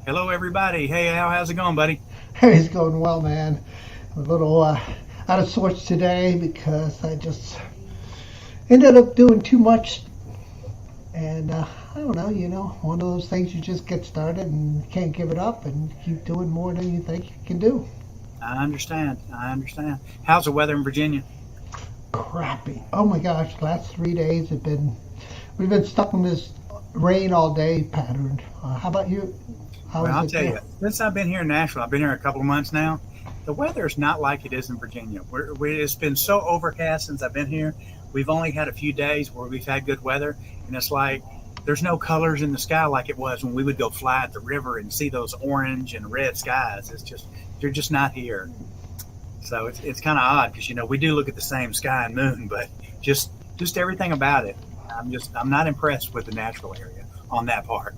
Hello, everybody. Hey, Al, how's it going, buddy? Hey, it's going well, man. I'm a little out of sorts today because I just ended up doing too much. And I don't know, one of those things you just get started and can't give it up and keep doing more than you think you can do. I understand. I understand. How's the weather in Virginia? Crappy. Oh my gosh, last 3 days we've been stuck in this rain all day pattern. How about you? How Well, is I'll it tell you, there? since I've been here in Nashville, I've been here a couple of months now. The weather is not like it is in Virginia. It's been so overcast since I've been here. We've only had a few days where we've had good weather, and it's like there's no colors in the sky like it was when we would go fly at the river and see those orange and red skies. It's just they're just not here. So it's kind of odd because we do look at the same sky and moon, but just everything about it. I'm not impressed with the natural area on that part.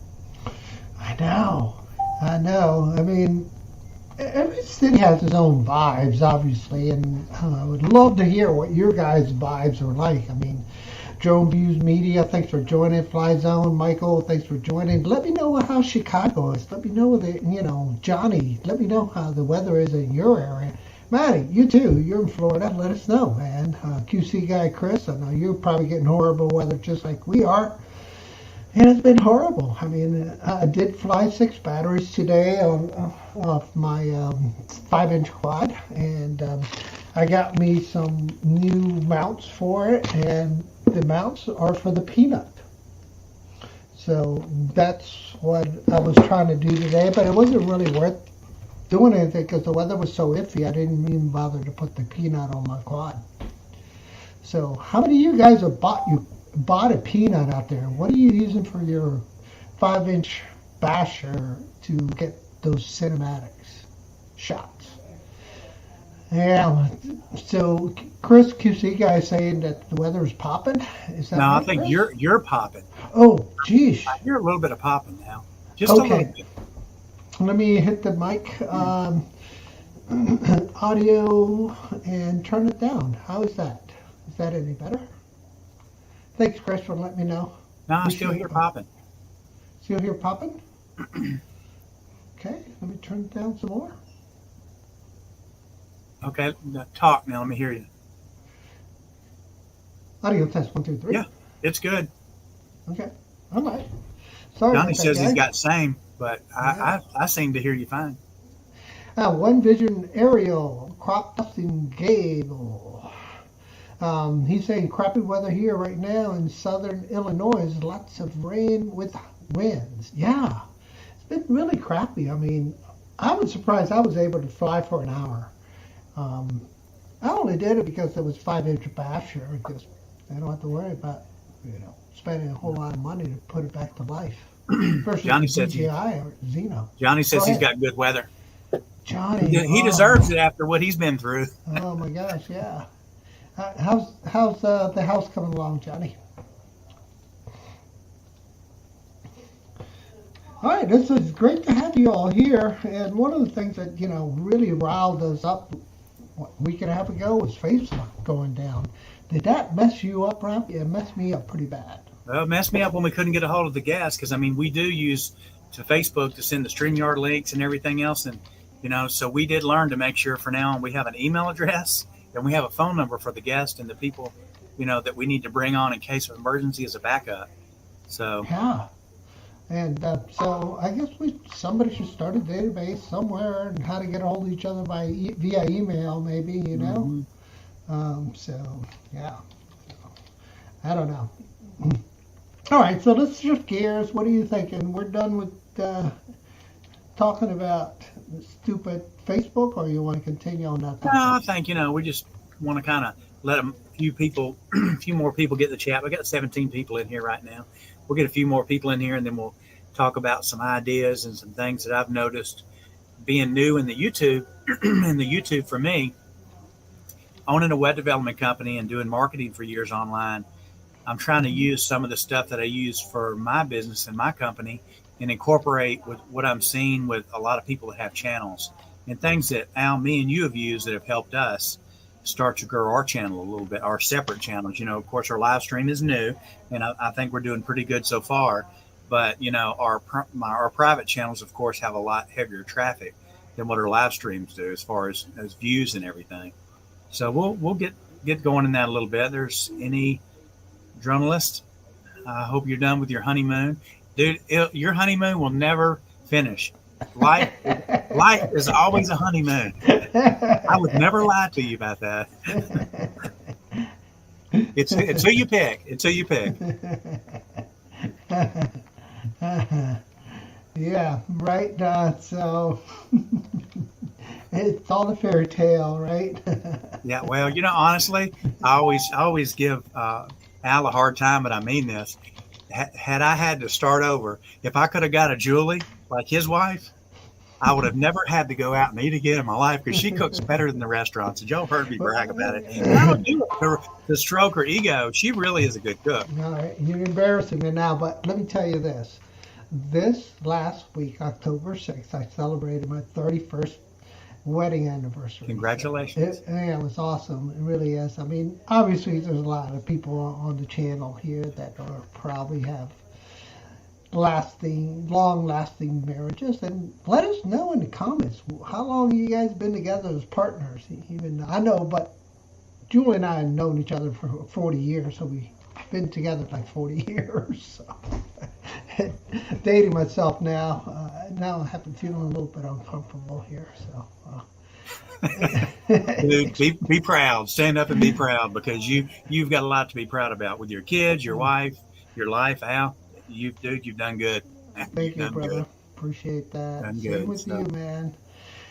I know. I know. I mean, every city has its own vibes, obviously, and I would love to hear what your guys' vibes are like. I mean, Drone Views Media, thanks for joining. Fly Zone, Michael, thanks for joining. Let me know how Chicago is. Let me know Johnny, let me know how the weather is in your area. Maddie, you too. You're in Florida. Let us know, man. QC guy Chris, I know you're probably getting horrible weather just like we are. And it's been horrible. I mean, I did fly 6 batteries today off my 5-inch quad, and I got me some new mounts for it, and the mounts are for the Peanut. So that's what I was trying to do today, but it wasn't really worth doing anything because the weather was so iffy. I didn't even bother to put the Peanut on my quad. So how many of you guys have bought a Peanut out there? What are you using for your 5-inch basher to get those cinematics shots? Yeah. So Chris QC guy saying that the weather is popping. Is that No, I right, think Chris? you're popping. Oh, geez. I hear a little bit of popping now, just a little Okay. bit. Let me hit the mic audio and turn it down. How is that? Is that any better? Thanks, Chris, for letting me know. No, I still Appreciate hear that. popping. Still here popping? Okay, let me turn it down some more. Okay, now talk now. Let me hear you. Audio test one, two, three. Yeah, it's good. Okay, all right. Sorry Johnny about that, says he's guys. got same, but Yeah. I seem to hear you fine. One Vision Aerial, crop dusting Gable. He's saying crappy weather here right now in southern Illinois. Lots of rain with winds. Yeah, it's been really crappy. I mean, I was surprised I was able to fly for an hour. Um, I only did it because it was 5-inch basher because I don't have to worry about spending a whole lot of money to put it back to life versus Johnny the says he DJI or Zeno. Johnny Go says he's ahead, got good weather. Johnny. He deserves it after what he's been through. Oh my gosh, yeah. How's the house coming along, Johnny? All right, this is great to have you all here. And one of the things that really riled us up a week and a half ago was Facebook going down. Did that mess you up, Rob? Yeah, it messed me up pretty bad. Well, it messed me up when we couldn't get a hold of the guests because I mean we do use to Facebook to send the StreamYard links and everything else, and so we did learn to make sure for now on we have an email address and we have a phone number for the guest and the people that we need to bring on in case of emergency as a backup. So Yeah. And so I guess somebody should start a database somewhere and how to get a hold of each other via email, maybe. mhm. So yeah, I don't know. All right, so let's shift gears. What are you thinking? We're done with talking about stupid Facebook, or you want to continue on that No, topic? I think we just want to kind of let a few people, a few more people get the chat. We got 17 people in here right now. We'll get a few more people in here, and then we'll talk about some ideas and some things that I've noticed being new in the YouTube. In the YouTube for me, owning a web development company and doing marketing for years online, I'm trying to use some of the stuff that I use for my business and my company and incorporate with what I'm seeing with a lot of people that have channels and things that Al, me and you have used that have helped us start to grow our channel a little bit, our separate channels. Of course, our live stream is new and I think we're doing pretty good so far. But our private channels, of course, have a lot heavier traffic than what our live streams do as far as views and everything. So we'll get going in that a little bit. There's any journalist. I hope you're done with your honeymoon, dude. Your honeymoon will never finish. Life is always a honeymoon. I would never lie to you about that. It's who you pick. It's who you pick. Yeah, right. So it's all a fairy tale, right? Yeah. Well, honestly, I always give Al a hard time, but I mean this. Had I had to start over, if I could have got a Julie like his wife, I would have never had to go out and eat again in my life because she cooks better than the restaurants. And y'all heard me brag about it. And I don't do it to stroke her ego. She really is a good cook. All right, you're embarrassing me now, but let me tell you this. This last week, October 6th, I celebrated my 31st wedding anniversary. Congratulations. It was awesome. It really is. I mean, obviously, there's a lot of people on the channel here that are probably have long-lasting marriages, and let us know in the comments how long you guys been together as partners. Even I know, but Julie and I have known each other for 40 years, so we've been together like 40 years. So dating myself now, now I have been feeling a little bit uncomfortable here. So Dude, be proud. Stand up and be proud, because you've got a lot to be proud about with your kids, your wife, your life. Al, you've done good. Thank you, brother. Good. Appreciate that. Done Same good, with so. you, man.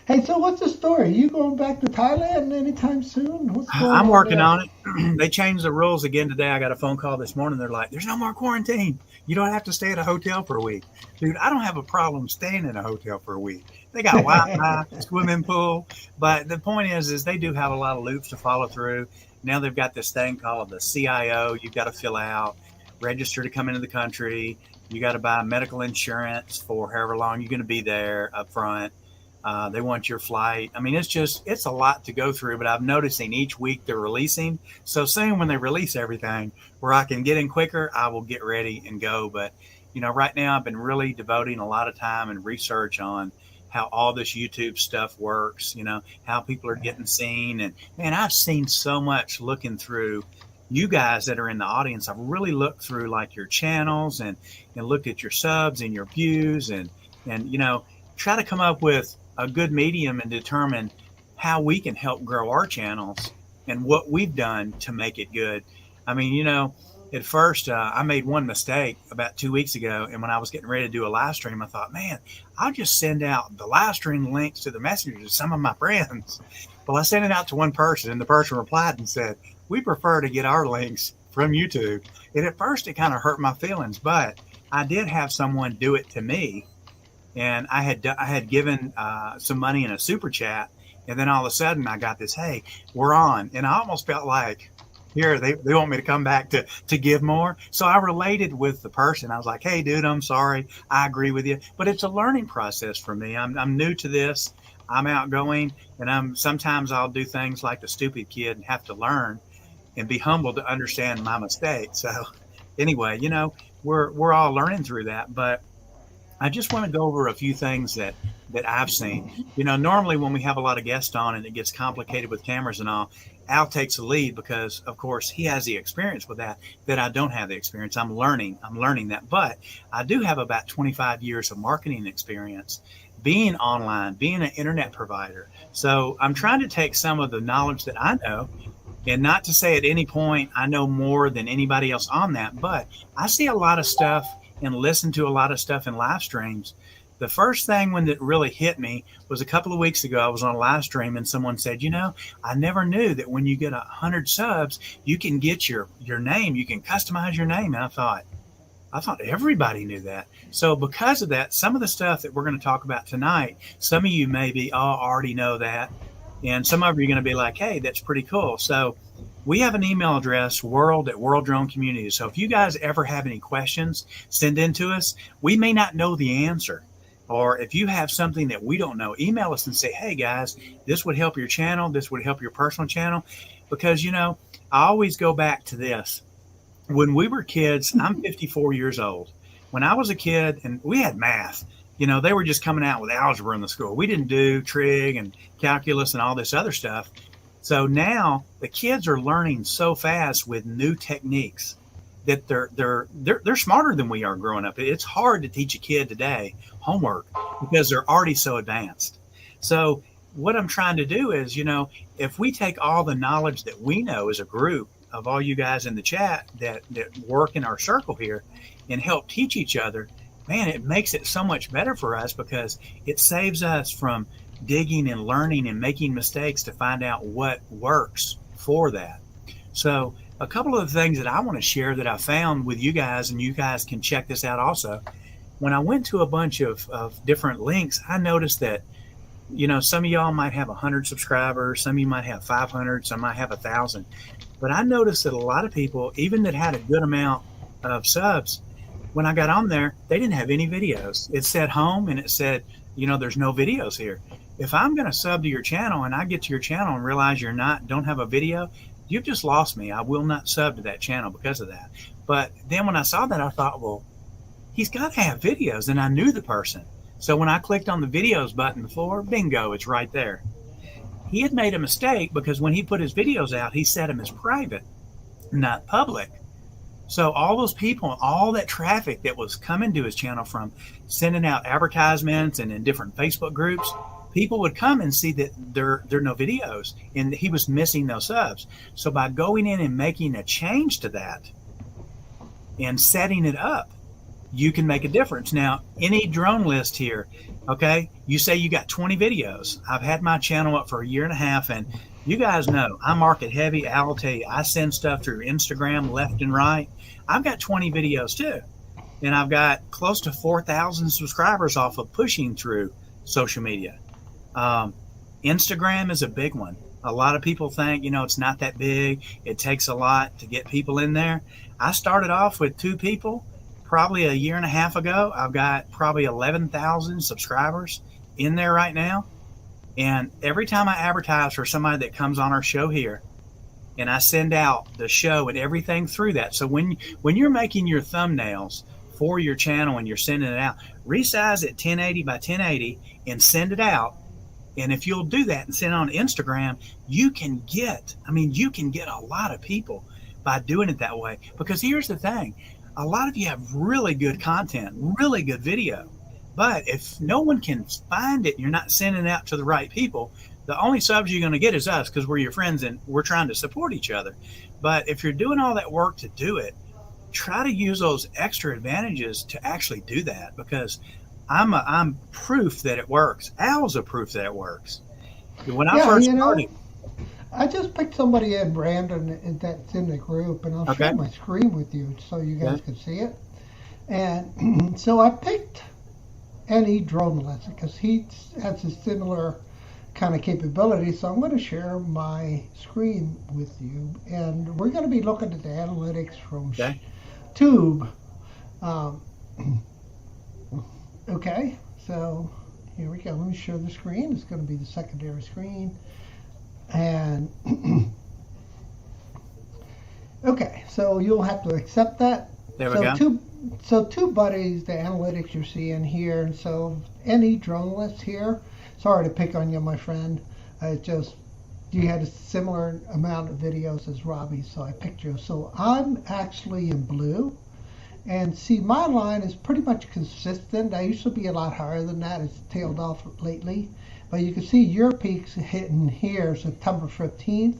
Hey, so what's the story? You going back to Thailand anytime soon? What's going on? I'm working on it. They changed the rules again today. I got a phone call this morning. They're like, there's no more quarantine. You don't have to stay at a hotel for a week. Dude, I don't have a problem staying in a hotel for a week. They got Wi-Fi, swimming pool. But the point is they do have a lot of loops to follow through. Now they've got this thing called the CIO you've got to fill out, register to come into the country. You got to buy medical insurance for however long you're going to be there up front. They want your flight. I mean, it's a lot to go through, but I'm noticing each week they're releasing. So soon when they release everything where I can get in quicker, I will get ready and go. But, right now I've been really devoting a lot of time and research on how all this YouTube stuff works, how people are getting seen. And man, I've seen so much looking through you guys that are in the audience. I've really looked through like your channels and looked at your subs and your views and try to come up with a good medium and determine how we can help grow our channels and what we've done to make it good. I mean, at first I made one mistake about 2 weeks ago. And when I was getting ready to do a live stream, I thought, man, I'll just send out the live stream links to the messenger to some of my friends. Well, I sent it out to one person and the person replied and said, we prefer to get our links from YouTube. And at first it kind of hurt my feelings, but I did have someone do it to me. And I had given some money in a super chat, and then all of a sudden I got this, hey, we're on. And I almost felt like, here, they want me to come back to give more. So I related with the person. I was like, hey, dude, I'm sorry. I agree with you. But it's a learning process for me. I'm new to this. I'm outgoing, and sometimes I'll do things like the stupid kid and have to learn and be humble to understand my mistake. So anyway, we're all learning through that. But I just want to go over a few things that I've seen. Normally when we have a lot of guests on and it gets complicated with cameras and all, Al takes the lead because, of course, he has the experience with that I don't have the experience. I'm learning that. But I do have about 25 years of marketing experience, being online, being an internet provider. So I'm trying to take some of the knowledge that I know, and not to say at any point I know more than anybody else on that, but I see a lot of stuff and listen to a lot of stuff in live streams. The first thing when it really hit me was a couple of weeks ago. I was on a live stream and someone said, I never knew that when you get 100 subs, you can get your name. You can customize your name. And I thought everybody knew that. So because of that, some of the stuff that we're going to talk about tonight, some of you maybe already know that. And some of you are going to be like, hey, that's pretty cool. So we have an email address, world@worlddronecommunity. So if you guys ever have any questions, send in to us. We may not know the answer. Or if you have something that we don't know, email us and say, hey, guys, this would help your channel. This would help your personal channel. Because, I always go back to this. When we were kids, I'm 54 years old. when I was a kid and we had math, they were just coming out with algebra in the school. We didn't do trig and calculus and all this other stuff. So now the kids are learning so fast with new techniques that they're smarter than we are growing up. It's hard to teach a kid today homework because they're already so advanced. So what I'm trying to do is, if we take all the knowledge that we know as a group of all you guys in the chat that work in our circle here and help teach each other, man, it makes it so much better for us because it saves us from digging and learning and making mistakes to find out what works for that. So a couple of the things that I want to share that I found with you guys, and you guys can check this out also. When I went to a bunch of different links, I noticed that, some of y'all might have 100 subscribers, some of you might have 500, some might have 1,000. But I noticed that a lot of people, even that had a good amount of subs, when I got on there, they didn't have any videos. It said home and it said, there's no videos here. If I'm going to sub to your channel and I get to your channel and realize don't have a video, you've just lost me. I will not sub to that channel because of that. But then when I saw that, I thought, well, he's got to have videos. And I knew the person. So when I clicked on the videos button before, bingo, it's right there. He had made a mistake because when he put his videos out, he set them as private, not public. So all those people, all that traffic that was coming to his channel from sending out advertisements and in different Facebook groups, people would come and see that there are no videos, and he was missing those subs. So by going in and making a change to that and setting it up, you can make a difference. Now, any drone list here, okay, you say you got 20 videos. I've had my channel up for a year and a half, and you guys know I market heavy. I'll tell you, I send stuff through Instagram left and right. I've got 20 videos too, and I've got close to 4,000 subscribers off of pushing through social media. Instagram is a big one. A lot of people think, it's not that big. It takes a lot to get people in there. I started off with 2 people probably a year and a half ago. I've got probably 11,000 subscribers in there right now. And every time I advertise for somebody that comes on our show here, and I send out the show and everything through that. So when you're making your thumbnails for your channel and you're sending it out, resize it 1080 by 1080 and send it out. And if you'll do that and send it on Instagram, you can get a lot of people by doing it that way. Because here's the thing. A lot of you have really good content, really good video. But if no one can find it, you're not sending it out to the right people, the only subs you're going to get is us because we're your friends and we're trying to support each other. But if you're doing all that work to do it, try to use those extra advantages to actually do that, because I'm proof that it works. Al's a proof that it works. When I first started, I just picked somebody in, Brandon, that's in the group, and I'll share my screen with you so you guys can see it. And so I picked any drone lesson because he has a similar kind of capability. So I'm going to share my screen with you, and we're going to be looking at the analytics from Tube. Okay, so here we go. Let me share the screen. It's going to be the secondary screen. And okay, so you'll have to accept that. There we go. So TubeBuddy, the analytics you're seeing here, and so any drone list here. Sorry to pick on you, my friend. You had a similar amount of videos as Robbie, so I picked you. So I'm actually in blue. And see, my line is pretty much consistent. I used to be a lot higher than that. It's tailed off lately. But you can see your peaks hitting here September 15th.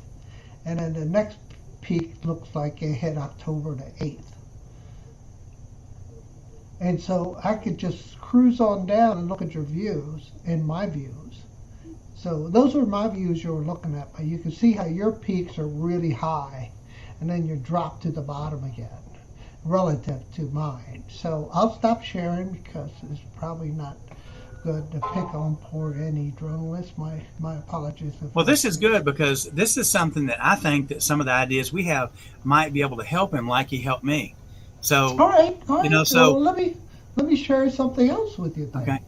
And then the next peak looks like it hit October the 8th. And so I could just cruise on down and look at your views and my views. So those are my views you were looking at. But you can see how your peaks are really high. And then you drop to the bottom again, relative to mine. So I'll stop sharing because it's probably not good to pick on poor any drone list. My apologies. Well, this is good because this is something that I think that some of the ideas we have might be able to help him like he helped me. So all right. So let me share something else with you then. Okay.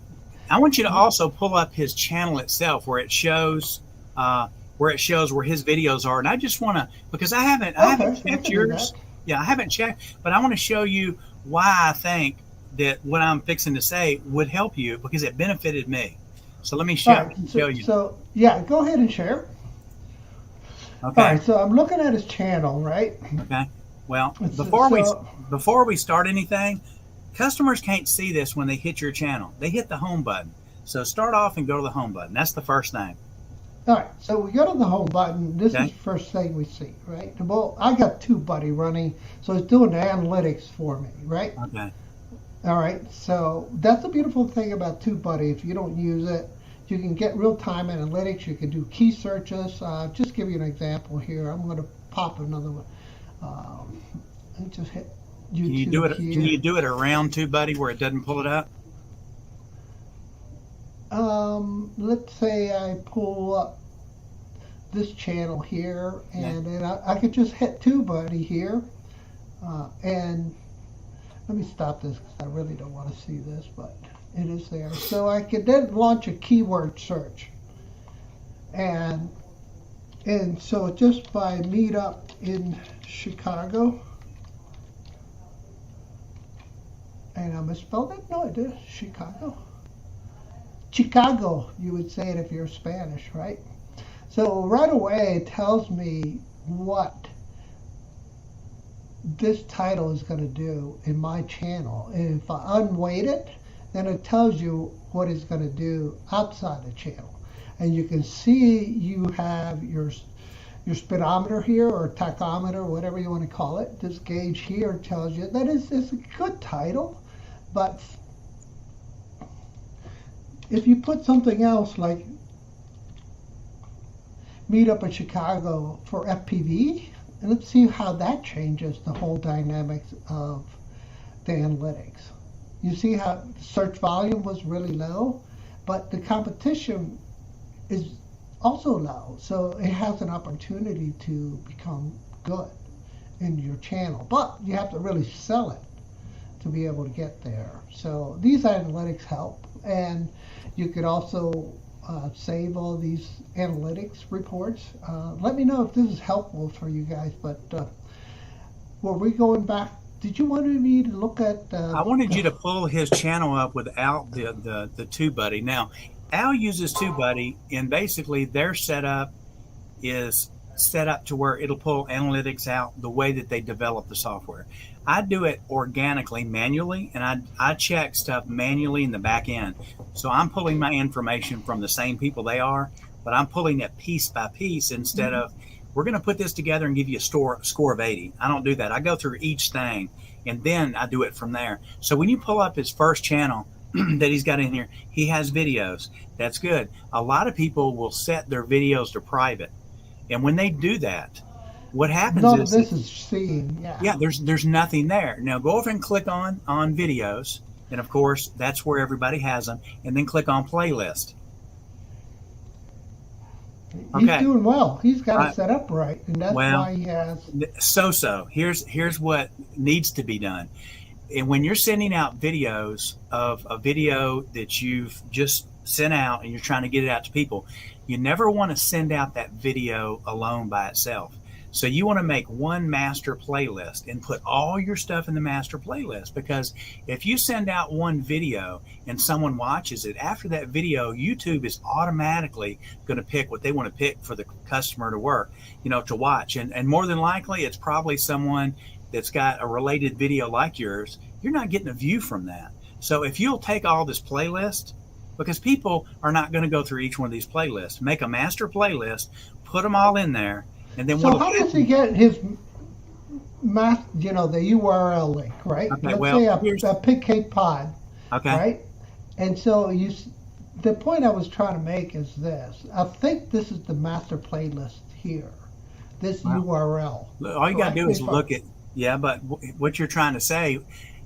I want you to also pull up his channel itself where it shows where his videos are, and I just want to, because I haven't checked yours. Yeah, I haven't checked, but I want to show you why I think that what I'm fixing to say would help you because it benefited me. So let me show you. So yeah, go ahead and share. Okay. All right, so I'm looking at his channel, right? Okay. Well, So- before we start anything, customers can't see this when they hit your channel. They hit the home button. So start off and go to the home button. That's the first thing. All right, so we go to the home button. This Okay. is the first thing we see, right? Well, I got TubeBuddy running, so it's doing the analytics for me, right? Okay. All right, so that's the beautiful thing about TubeBuddy. If you don't use it, you can get real-time analytics. You can do key searches. Just give you an example here. I'm going to pop another one. Let me just hit YouTube Can you do it? here. Can you do it around TubeBuddy where it doesn't pull it up? Let's say I pull up this channel here, and then I could just hit TubeBuddy here, and let me stop this because I really don't want to see this, but it is there. So I could then launch a keyword search, and so just by meetup in Chicago, and I misspelled it? No, I did. Chicago, you would say it if you're Spanish, right? So right away it tells me what this title is going to do in my channel. And if I unweight it, then it tells you what it's going to do outside the channel. And you can see you have your speedometer here, or tachometer, whatever you want to call it. This gauge here tells you that it's a good title, but if you put something else like Meetup in Chicago for FPV, and let's see how that changes the whole dynamics of the analytics. You see how search volume was really low, but the competition is also low. So it has an opportunity to become good in your channel, but you have to really sell it to be able to get there. So these analytics help, and you could also save all these analytics reports. Let me know if this is helpful for you guys, but were we going back? Did you want me to look at? I wanted you to pull his channel up without the TubeBuddy. Now, Al uses TubeBuddy, and basically their setup is set up to where it'll pull analytics out the way that they develop the software. I do it organically, manually, and I check stuff manually in the back end. So I'm pulling my information from the same people they are, but I'm pulling it piece by piece instead of, we're going to put this together and give you a score of 80. I don't do that. I go through each thing, and then I do it from there. So when you pull up his first channel that he's got in here, he has videos. That's good. A lot of people will set their videos to private. And when they do that, what happens is this is seen. Yeah, there's nothing there. Now go over and click on videos, and of course that's where everybody has them, and then click on playlist. He's doing well. He's got it set up right, and that's why he has. So here's what needs to be done. And when you're sending out videos of a video that you've just sent out and you're trying to get it out to people, you never want to send out that video alone by itself. So you want to make one master playlist and put all your stuff in the master playlist, because if you send out one video and someone watches it, after that video, YouTube is automatically going to pick what they want to pick for the customer to to watch. And more than likely, it's probably someone that's got a related video like yours. You're not getting a view from that. So if you'll take all this playlist, because people are not going to go through each one of these playlists, make a master playlist, put them all in there. And then so how does he get his the URL link, right? Okay, Let's say a Pig Cake Pod, okay, right? And so the point I was trying to make is this. I think this is the master playlist here, this URL. All you got to do is look at, but what you're trying to say,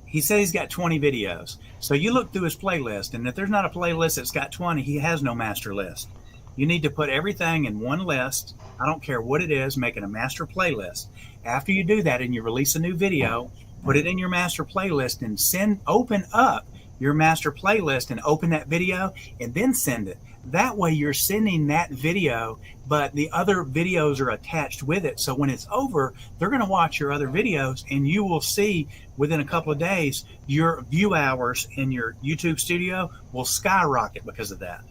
he said he's got 20 videos. So you look through his playlist, and if there's not a playlist that's got 20, he has no master list. You need to put everything in one list. I don't care what it is, make it a master playlist. After you do that and you release a new video, put it in your master playlist and open up your master playlist and open that video and then send it. That way you're sending that video, but the other videos are attached with it. So when it's over, they're going to watch your other videos, and you will see within a couple of days, your view hours in your YouTube studio will skyrocket because of that.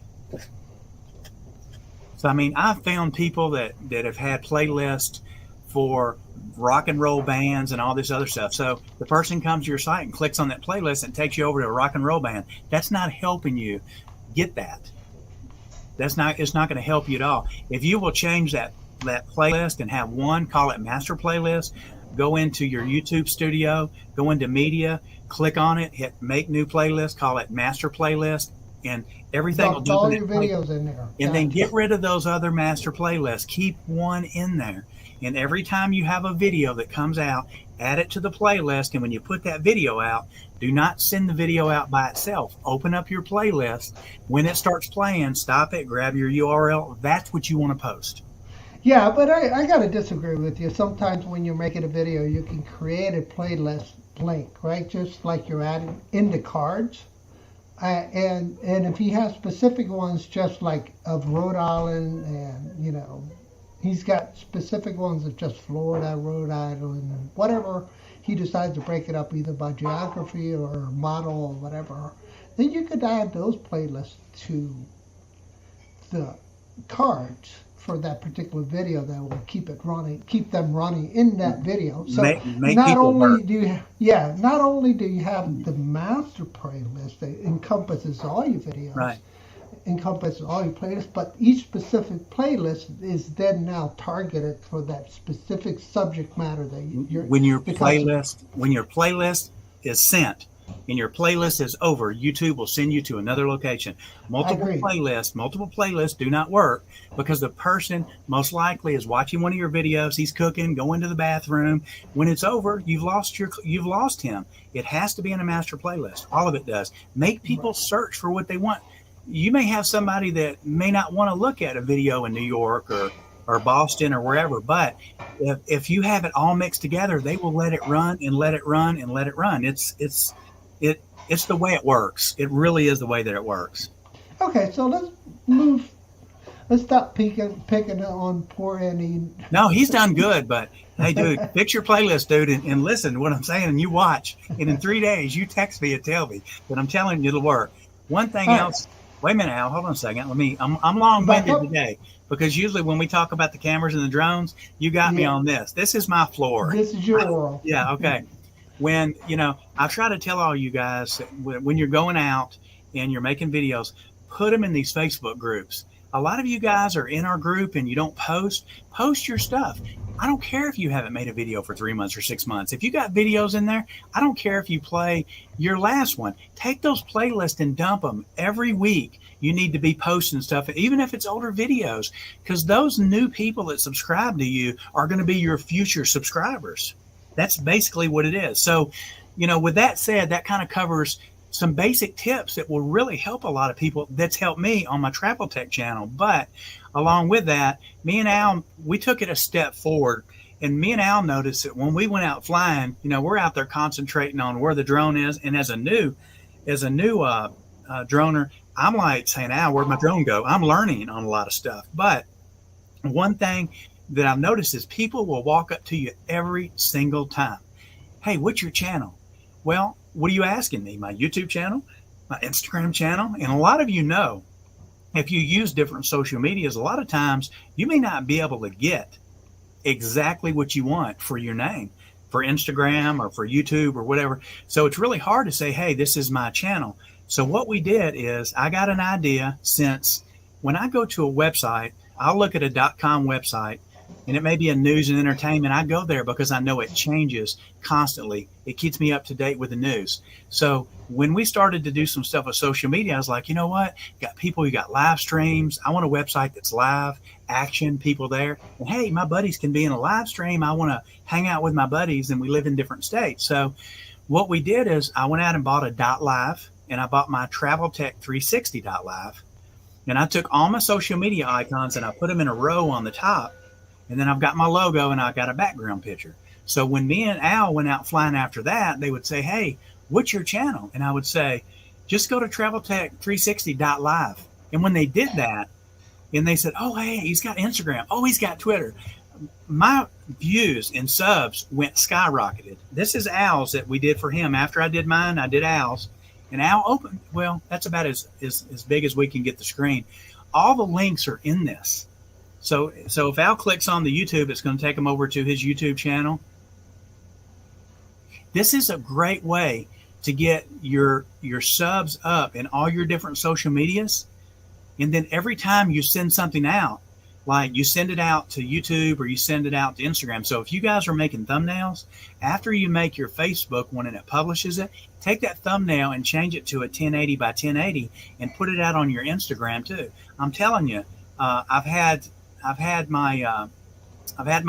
So, I mean, I've found people that have had playlists for rock and roll bands and all this other stuff. So the person comes to your site and clicks on that playlist and takes you over to a rock and roll band. That's not helping you get that. It's not going to help you at all. If you will change that playlist and have one, call it master playlist, go into your YouTube studio, go into media, click on it, hit make new playlist, call it master playlist, and everything will do all your videos in there. And then get rid of those other master playlists. Keep one in there. And every time you have a video that comes out, add it to the playlist. And when you put that video out, do not send the video out by itself. Open up your playlist. When it starts playing, stop it, grab your URL. That's what you want to post. Yeah, but I got to disagree with you. Sometimes when you're making a video, you can create a playlist link, right? Just like you're adding in the cards. And if he has specific ones, just like of Rhode Island, and you know, he's got specific ones of just Florida, Rhode Island, whatever he decides to break it up either by geography or model or whatever, then you could add those playlists to the cards for that particular video that will keep them running in that video. So make not people only work. not only do you have the master playlist that encompasses all your videos, Right. encompasses all your playlists, but each specific playlist is then now targeted for that specific subject matter that you're. When your playlist is sent and your playlist is over, YouTube will send you to another location. Multiple playlists do not work because the person most likely is watching one of your videos. He's cooking, going to the bathroom. When it's over, you've lost him. It has to be in a master playlist. All of it does. Make people search for what they want. You may have somebody that may not want to look at a video in New York or Boston or wherever, but if you have it all mixed together, they will let it run and let it run and let it run. It's the way it works. It really is the way that it works. Okay, so let's stop picking on poor Andy. No, he's done good, but hey, dude, fix your playlist, dude, and listen to what I'm saying, and you watch. And in 3 days, you text me and tell me. But I'm telling you, it'll work. One thing else. Wait a minute, Al. Hold on a second. I'm long-winded today because usually when we talk about the cameras and the drones, you got me on this. This is my floor. This is your world. Yeah. Okay. When I try to tell all you guys when you're going out and you're making videos, put them in these Facebook groups. A lot of you guys are in our group and you don't post your stuff. I don't care if you haven't made a video for 3 months or 6 months. If you got videos in there, I don't care if you play your last one. Take those playlists and dump them every week. You need to be posting stuff, even if it's older videos, because those new people that subscribe to you are going to be your future subscribers. That's basically what it is. So, with that said, that kind of covers some basic tips that will really help a lot of people. That's helped me on my Travel Tech channel. But along with that, me and Al, we took it a step forward. And me and Al noticed that when we went out flying, we're out there concentrating on where the drone is. And as a new droner, I'm like saying, Al, where'd my drone go? I'm learning on a lot of stuff. But one thing that I've noticed is people will walk up to you every single time. Hey, what's your channel? Well, what are you asking me? My YouTube channel, my Instagram channel? And a lot of you know, if you use different social medias, a lot of times you may not be able to get exactly what you want for your name, for Instagram or for YouTube or whatever. So it's really hard to say, hey, this is my channel. So what we did is I got an idea, since when I go to a website, I'll look at a .com website, and it may be a news and entertainment. I go there because I know it changes constantly. It keeps me up to date with the news. So when we started to do some stuff with social media, I was like, you know what? You got live streams. I want a website that's live, action, people there. And hey, my buddies can be in a live stream. I want to hang out with my buddies, and we live in different states. So what we did is I went out and bought a .live, and I bought my Travel Tech 360 .live. And I took all my social media icons and I put them in a row on the top. And then I've got my logo and I've got a background picture. So when me and Al went out flying after that, they would say, hey, what's your channel? And I would say, just go to TravelTech360.live. And when they did that, and they said, oh, hey, he's got Instagram. Oh, he's got Twitter. My views and subs went skyrocketed. This is Al's that we did for him. After I did mine, I did Al's. And Al opened, well, that's about as big as we can get the screen. All the links are in this. So if Al clicks on the YouTube, it's going to take him over to his YouTube channel. This is a great way to get your subs up in all your different social medias. And then every time you send something out, like you send it out to YouTube or you send it out to Instagram. So if you guys are making thumbnails, after you make your Facebook one and it publishes it, take that thumbnail and change it to a 1080 by 1080 and put it out on your Instagram too. I'm telling you, I've had my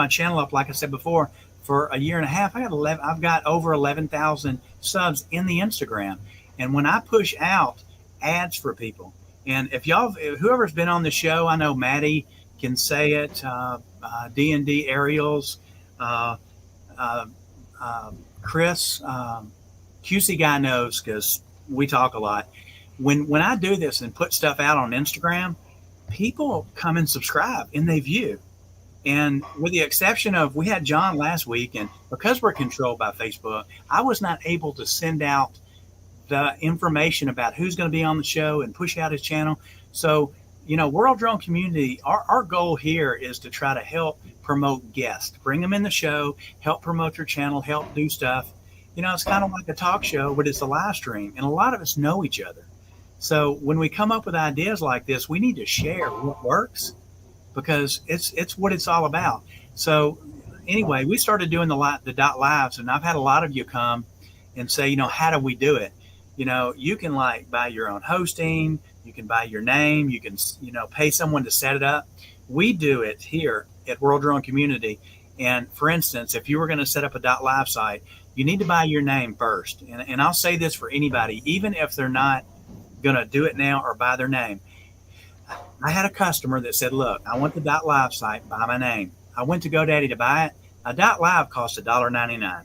channel up, like I said before, for a year and a half. I've got over 11,000 subs in the Instagram. And when I push out ads for people, and if whoever's been on the show, I know Maddie can say it, D&D Ariels, Chris, QC guy knows because we talk a lot. When I do this and put stuff out on Instagram, people come and subscribe and they view. And with the exception of, we had John last week, and because we're controlled by Facebook, I was not able to send out the information about who's going to be on the show and push out his channel. So, World Drone Community, our goal here is to try to help promote guests, bring them in the show, help promote your channel, help do stuff. It's kind of like a talk show, but it's a live stream, and a lot of us know each other. So when we come up with ideas like this, we need to share what works, because it's what it's all about. So anyway, we started doing the dot lives, and I've had a lot of you come and say, how do we do it? You can buy your own hosting, you can buy your name, you can, pay someone to set it up. We do it here at World Drone Community. And for instance, if you were going to set up a dot live site, you need to buy your name first. And I'll say this for anybody, even if they're not going to do it now or buy their name. I had a customer that said, look, I want the dot live site, buy my name. I went to GoDaddy to buy it. A dot live costs $1.99.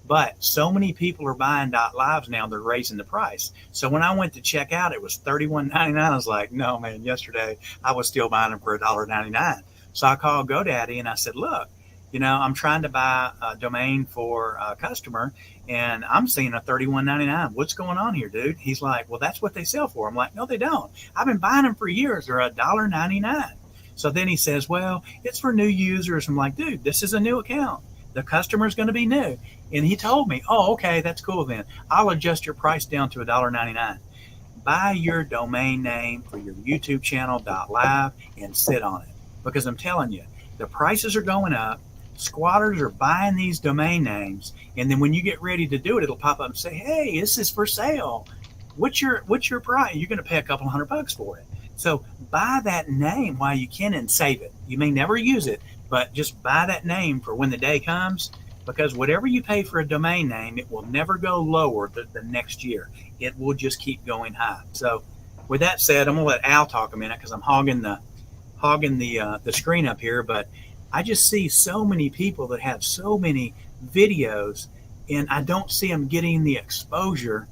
But so many people are buying dot lives now, they're raising the price. So when I went to check out, it was $31.99. I was like, no, man, yesterday I was still buying them for $1.99. So I called GoDaddy and I said, look, I'm trying to buy a domain for a customer and I'm seeing a $31.99. What's going on here, dude? He's like, well, that's what they sell for. I'm like, no, they don't. I've been buying them for years. They're $1.99. So then he says, well, it's for new users. I'm like, dude, this is a new account. The customer's going to be new. And he told me, oh, okay, that's cool then. I'll adjust your price down to $1.99. Buy your domain name for your YouTube channel, .live, and sit on it. Because I'm telling you, the prices are going up. Squatters are buying these domain names. And then when you get ready to do it, it'll pop up and say, hey, this is for sale. What's your price? You're going to pay a couple $100 for it. So buy that name while you can and save it. You may never use it, but just buy that name for when the day comes, because whatever you pay for a domain name, it will never go lower the next year. It will just keep going high. So with that said, I'm going to let Al talk a minute because I'm hogging the screen up here. But I just see so many people that have so many videos, and I don't see them getting the exposure.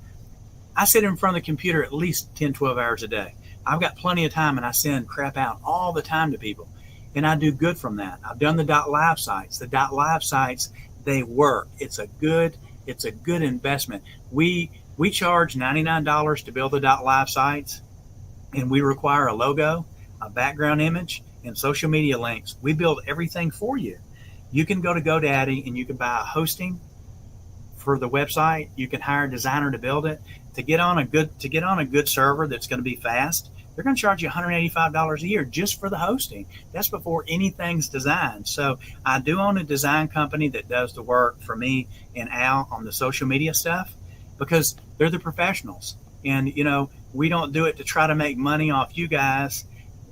I sit in front of the computer at least 10, 12 hours a day. I've got plenty of time, and I send crap out all the time to people. And I do good from that. I've done the .live sites. The .live sites, they work. It's a good investment. We charge $99 to build the .live sites, and we require a logo, a background image, and social media links. We build everything for you. You can go to GoDaddy and you can buy a hosting for the website. You can hire a designer to build it. To get on a good server that's going to be fast, they're going to charge you $185 a year just for the hosting. That's before anything's designed. So I do own a design company that does the work for me and Al on the social media stuff, because they're the professionals. And, we don't do it to try to make money off you guys.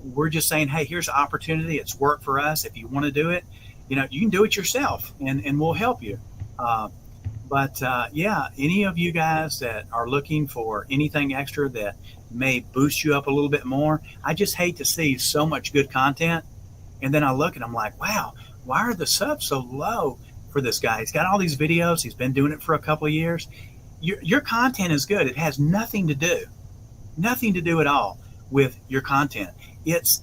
We're just saying, hey, here's an opportunity. It's work for us. If you want to do it, you can do it yourself, and we'll help you. But any of you guys that are looking for anything extra that may boost you up a little bit more, I just hate to see so much good content. And then I look and I'm like, wow, why are the subs so low for this guy? He's got all these videos. He's been doing it for a couple of years. Your content is good. It has nothing to do at all with your content. It's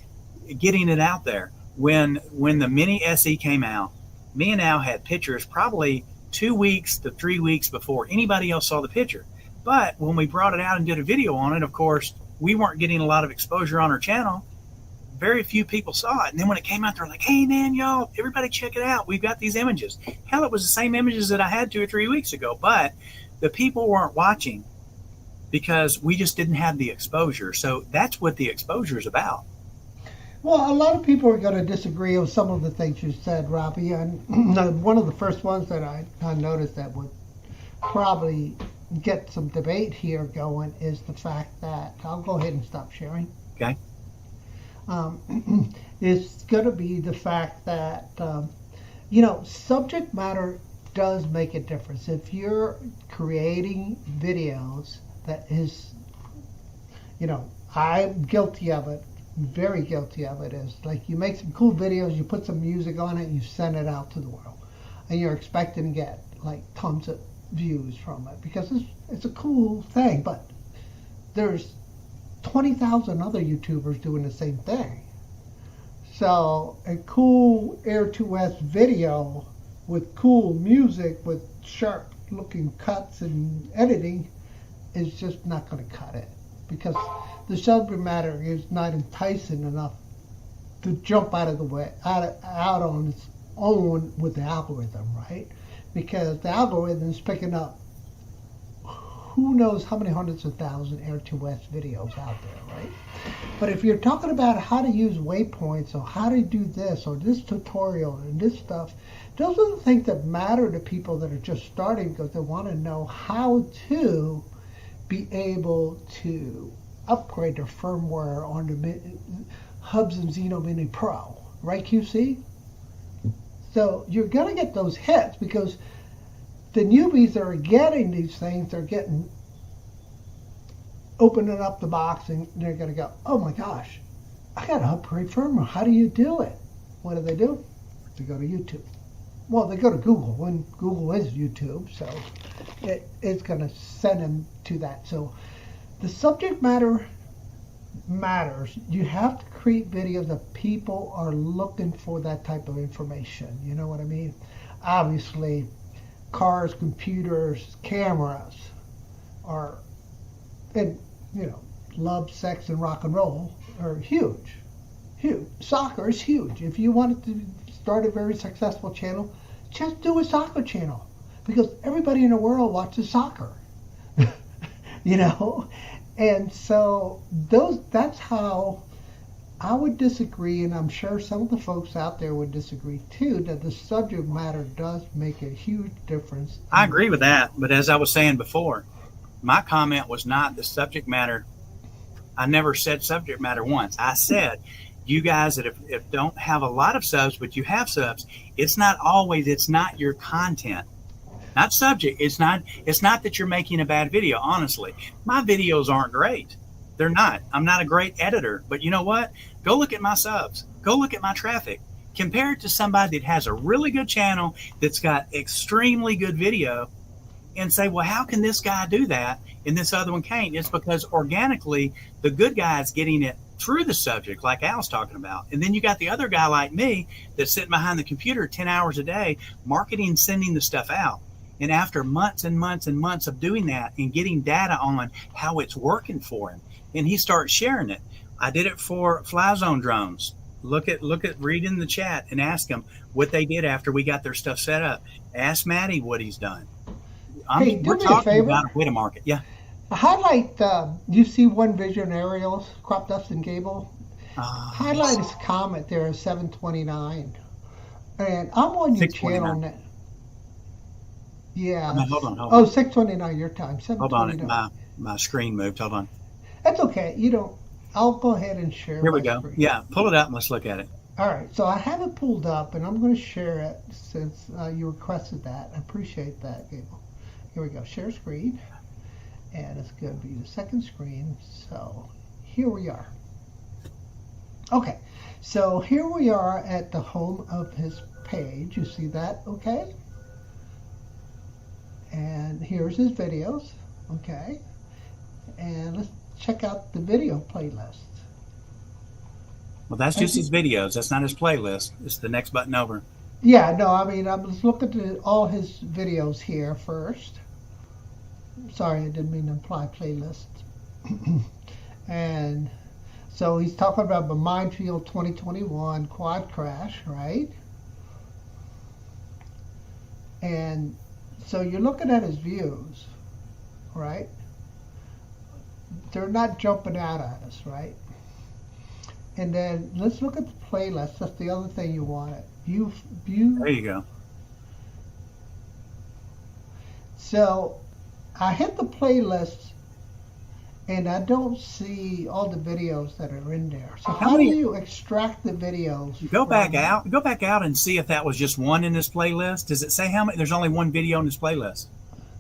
getting it out there. When the Mini SE came out, me and Al had pictures probably 2 weeks to 3 weeks before anybody else saw the picture. But when we brought it out and did a video on it, of course, we weren't getting a lot of exposure on our channel. Very few people saw it. And then when it came out, they're like, hey, man, y'all, everybody check it out. We've got these images. Hell, it was the same images that I had 2 or 3 weeks ago. But the people weren't watching because we just didn't have the exposure. So that's what the exposure is about. Well, a lot of people are going to disagree with some of the things you said, Robbie. And one of the first ones that I noticed that would probably get some debate here going is the fact that, I'll go ahead and stop sharing. Okay. It's going to be the fact that, subject matter does make a difference. If you're creating videos that is, I'm guilty of it, very guilty of it, is like you make some cool videos, you put some music on it, and you send it out to the world. And you're expecting to get like tons of views from it because it's a cool thing, but there's 20,000 other YouTubers doing the same thing. So a cool Air2S video with cool music with sharp looking cuts and editing is just not going to cut it because the subject matter is not enticing enough to jump out of the way, out on its own with the algorithm, right? Because the algorithm is picking up who knows how many hundreds of thousands Air2S videos out there, right? But if you're talking about how to use waypoints or how to do this or this tutorial and this stuff, those are the things that matter to people that are just starting because they want to know how to be able to upgrade their firmware on the Hubs and Xeno Mini Pro, right, QC? So you're going to get those hits because the newbies that are getting these things, they're getting, opening up the box and they're going to go, oh my gosh, I got to upgrade firmware. How do you do it? What do? They go to YouTube. Well, they go to Google, and Google is YouTube, so it's going to send them to that. So the subject matter matters. You have to create videos that people are looking for that type of information. You know what I mean? Obviously, cars, computers, cameras are, and love, sex, and rock and roll are huge. Huge. Soccer is huge. If you wanted to start a very successful channel, just do a soccer channel because everybody in the world watches soccer. And so that's how I would disagree, and I'm sure some of the folks out there would disagree too, that the subject matter does make a huge difference. I agree with that, but as I was saying before, my comment was not the subject matter. I never said subject matter once. I said, you guys that if don't have a lot of subs, but you have subs, it's not your content. Not subject. It's not that you're making a bad video. Honestly, my videos aren't great. They're not. I'm not a great editor, but you know what? Go look at my subs. Go look at my traffic. Compare it to somebody that has a really good channel that's got extremely good video and say, well, how can this guy do that and this other one can't? It's because organically the good guy is getting it through the subject like Al's talking about. And then you got the other guy like me that's sitting behind the computer 10 hours a day, marketing, sending the stuff out. And after months and months and months of doing that and getting data on how it's working for him, and he starts sharing it. I did it for Fly Zone drones. Look at read in the chat and ask them what they did after we got their stuff set up. Ask Matty what he's done. We're talking about a way to market. Yeah. Highlight, you see One Vision aerials, Crop Dust and Gable. Highlight his comment there at 7:29. And I'm on your channel now. Yeah. Hold on. Oh, 6:29 your time. Hold on. My screen moved. Hold on. That's okay. I'll go ahead and share. Here we go. Screen. Yeah, pull it up and let's look at it. All right. So I have it pulled up, and I'm going to share it since you requested that. I appreciate that, Gable. Here we go. Share screen. And it's going to be the second screen. So here we are. Okay. So here we are at the home of his page. You see that? Okay. And here's his videos. Okay. And let's check out the video playlist. Well, that's just his videos. That's not his playlist. It's the next button over. Yeah, no, I mean, I was looking at all his videos here first. Sorry, I didn't mean to imply playlist. And so he's talking about the Minefield 2021 quad crash, right? And so you're looking at his views, right? They're not jumping out at us, right? And then let's look at the playlist. That's the other thing you wanted. View. There you go. So I hit the playlist, and I don't see all the videos that are in there. So how do you extract the videos? Go back out and see if that was just one in this playlist. Does it say how many? There's only one video in this playlist.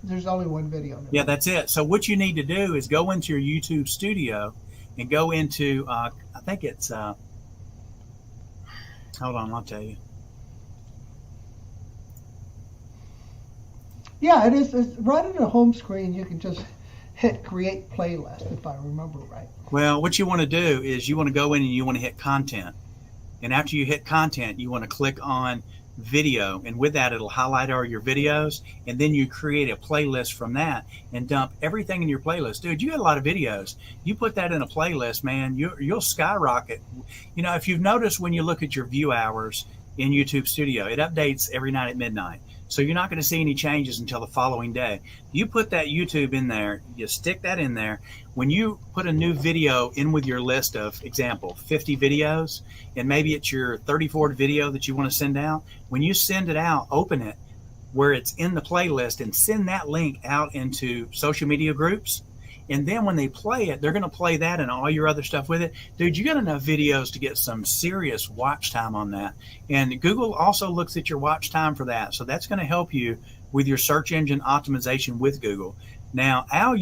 There's only one video. Yeah, that's it. So what you need to do is go into your YouTube studio and go into, I think it's, hold on, I'll tell you. Yeah, it is. It's right on the home screen. You can just hit create playlist, if I remember right. Well, what you want to do is you want to go in and you want to hit content. And after you hit content, you want to click on video. And with that, it'll highlight all your videos. And then you create a playlist from that and dump everything in your playlist. Dude, you got a lot of videos. You put that in a playlist, man, you'll skyrocket. You know, if you've noticed when you look at your view hours in YouTube Studio, it updates every night at midnight. So you're not going to see any changes until the following day. You put that YouTube in there, you stick that in there. When you put a new video in with your list of, example, 50 videos, and maybe it's your 34th video that you want to send out, when you send it out, open it where it's in the playlist and send that link out into social media groups. And then when they play it, they're going to play that and all your other stuff with it. Dude, you got enough videos to get some serious watch time on that. And Google also looks at your watch time for that. So that's going to help you with your search engine optimization with Google. Now, Al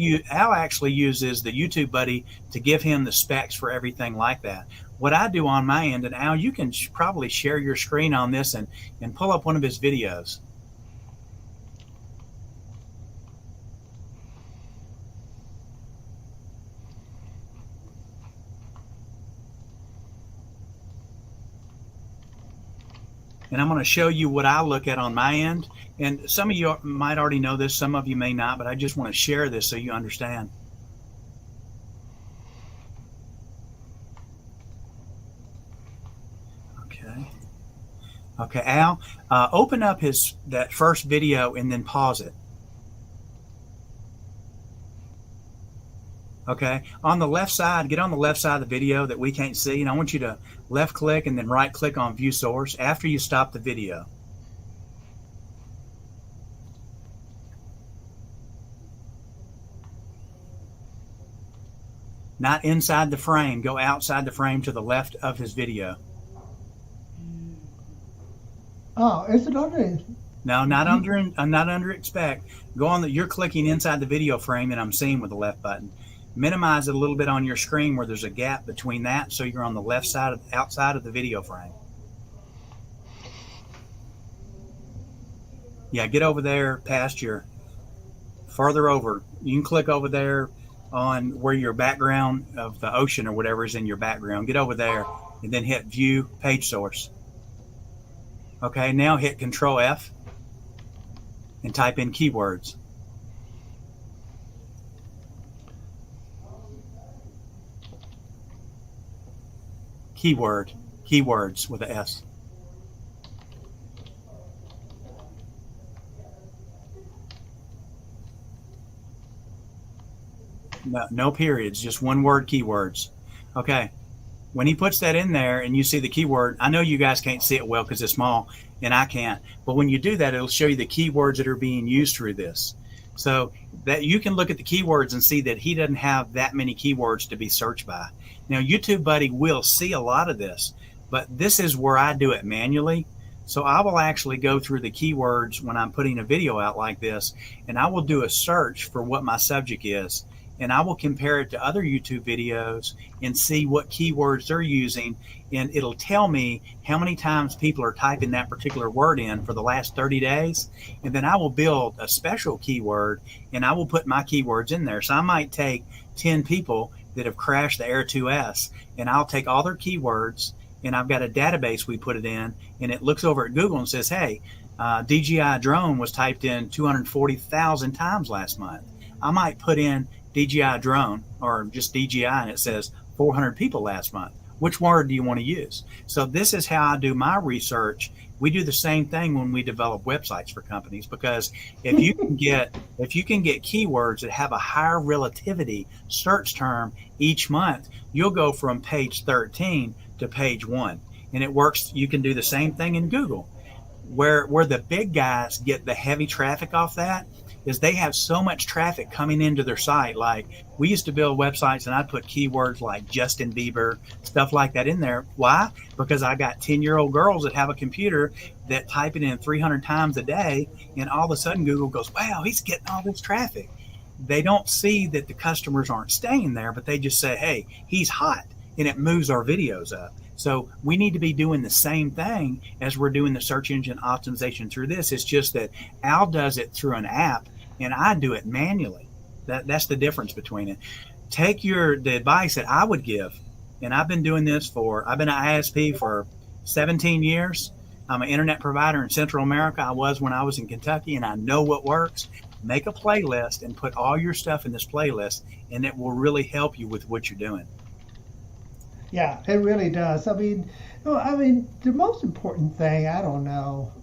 actually uses the YouTube Buddy to give him the specs for everything like that. What I do on my end, and Al, you can probably share your screen on this and pull up one of his videos. And I'm going to show you what I look at on my end. And some of you might already know this, some of you may not, but I just want to share this so you understand. Okay, Al, open up that first video and then pause it. Okay, on the left side, get on the left side of the video that we can't see, and I want you to left click and then right click on view source after you stop the video. Not inside the frame, go outside the frame to the left of his video. Oh, is it under? No, not under expect. Go on you're clicking inside the video frame and I'm seeing with the left button. Minimize it a little bit on your screen where there's a gap between that, so you're on the left side outside of the video frame. Yeah, get over there past further over. You can click over there on where your background of the ocean or whatever is in your background. Get over there and then hit view page source. Okay, now hit Control F and type in keywords. Keywords with an S. No periods, just one word keywords. Okay, when he puts that in there and you see the keyword, I know you guys can't see it well because it's small and I can't, but when you do that, it'll show you the keywords that are being used through this. So that you can look at the keywords and see that he doesn't have that many keywords to be searched by. Now, YouTube Buddy will see a lot of this, but this is where I do it manually. So I will actually go through the keywords when I'm putting a video out like this, and I will do a search for what my subject is. And I will compare it to other YouTube videos and see what keywords they're using. And it'll tell me how many times people are typing that particular word in for the last 30 days. And then I will build a special keyword and I will put my keywords in there. So I might take 10 people that have crashed the Air 2S and I'll take all their keywords and I've got a database we put it in, and it looks over at Google and says, hey, DJI drone was typed in 240,000 times last month. I might put in DJI drone or just DJI, and it says 400 people last month. Which word do you want to use? So this is how I do my research. We do the same thing when we develop websites for companies, because if you can get keywords that have a higher relativity search term each month, you'll go from page 13 to page 1. And it works. You can do the same thing in Google. Where the big guys get the heavy traffic off that is they have so much traffic coming into their site. Like, we used to build websites and I'd put keywords like Justin Bieber, stuff like that in there. Why? Because I got 10-year-old girls that have a computer that type it in 300 times a day, and all of a sudden Google goes, wow, he's getting all this traffic. They don't see that the customers aren't staying there, but they just say, hey, he's hot, and it moves our videos up. So we need to be doing the same thing as we're doing the search engine optimization through this. It's just that Al does it through an app and I do it manually. That's the difference between it. Take the advice that I would give, and I've been doing this I've been an ISP for 17 years. I'm an internet provider in Central America. I was when I was in Kentucky, and I know what works. Make a playlist and put all your stuff in this playlist, and it will really help you with what you're doing. Yeah, it really does. I mean, the most important thing, I don't know.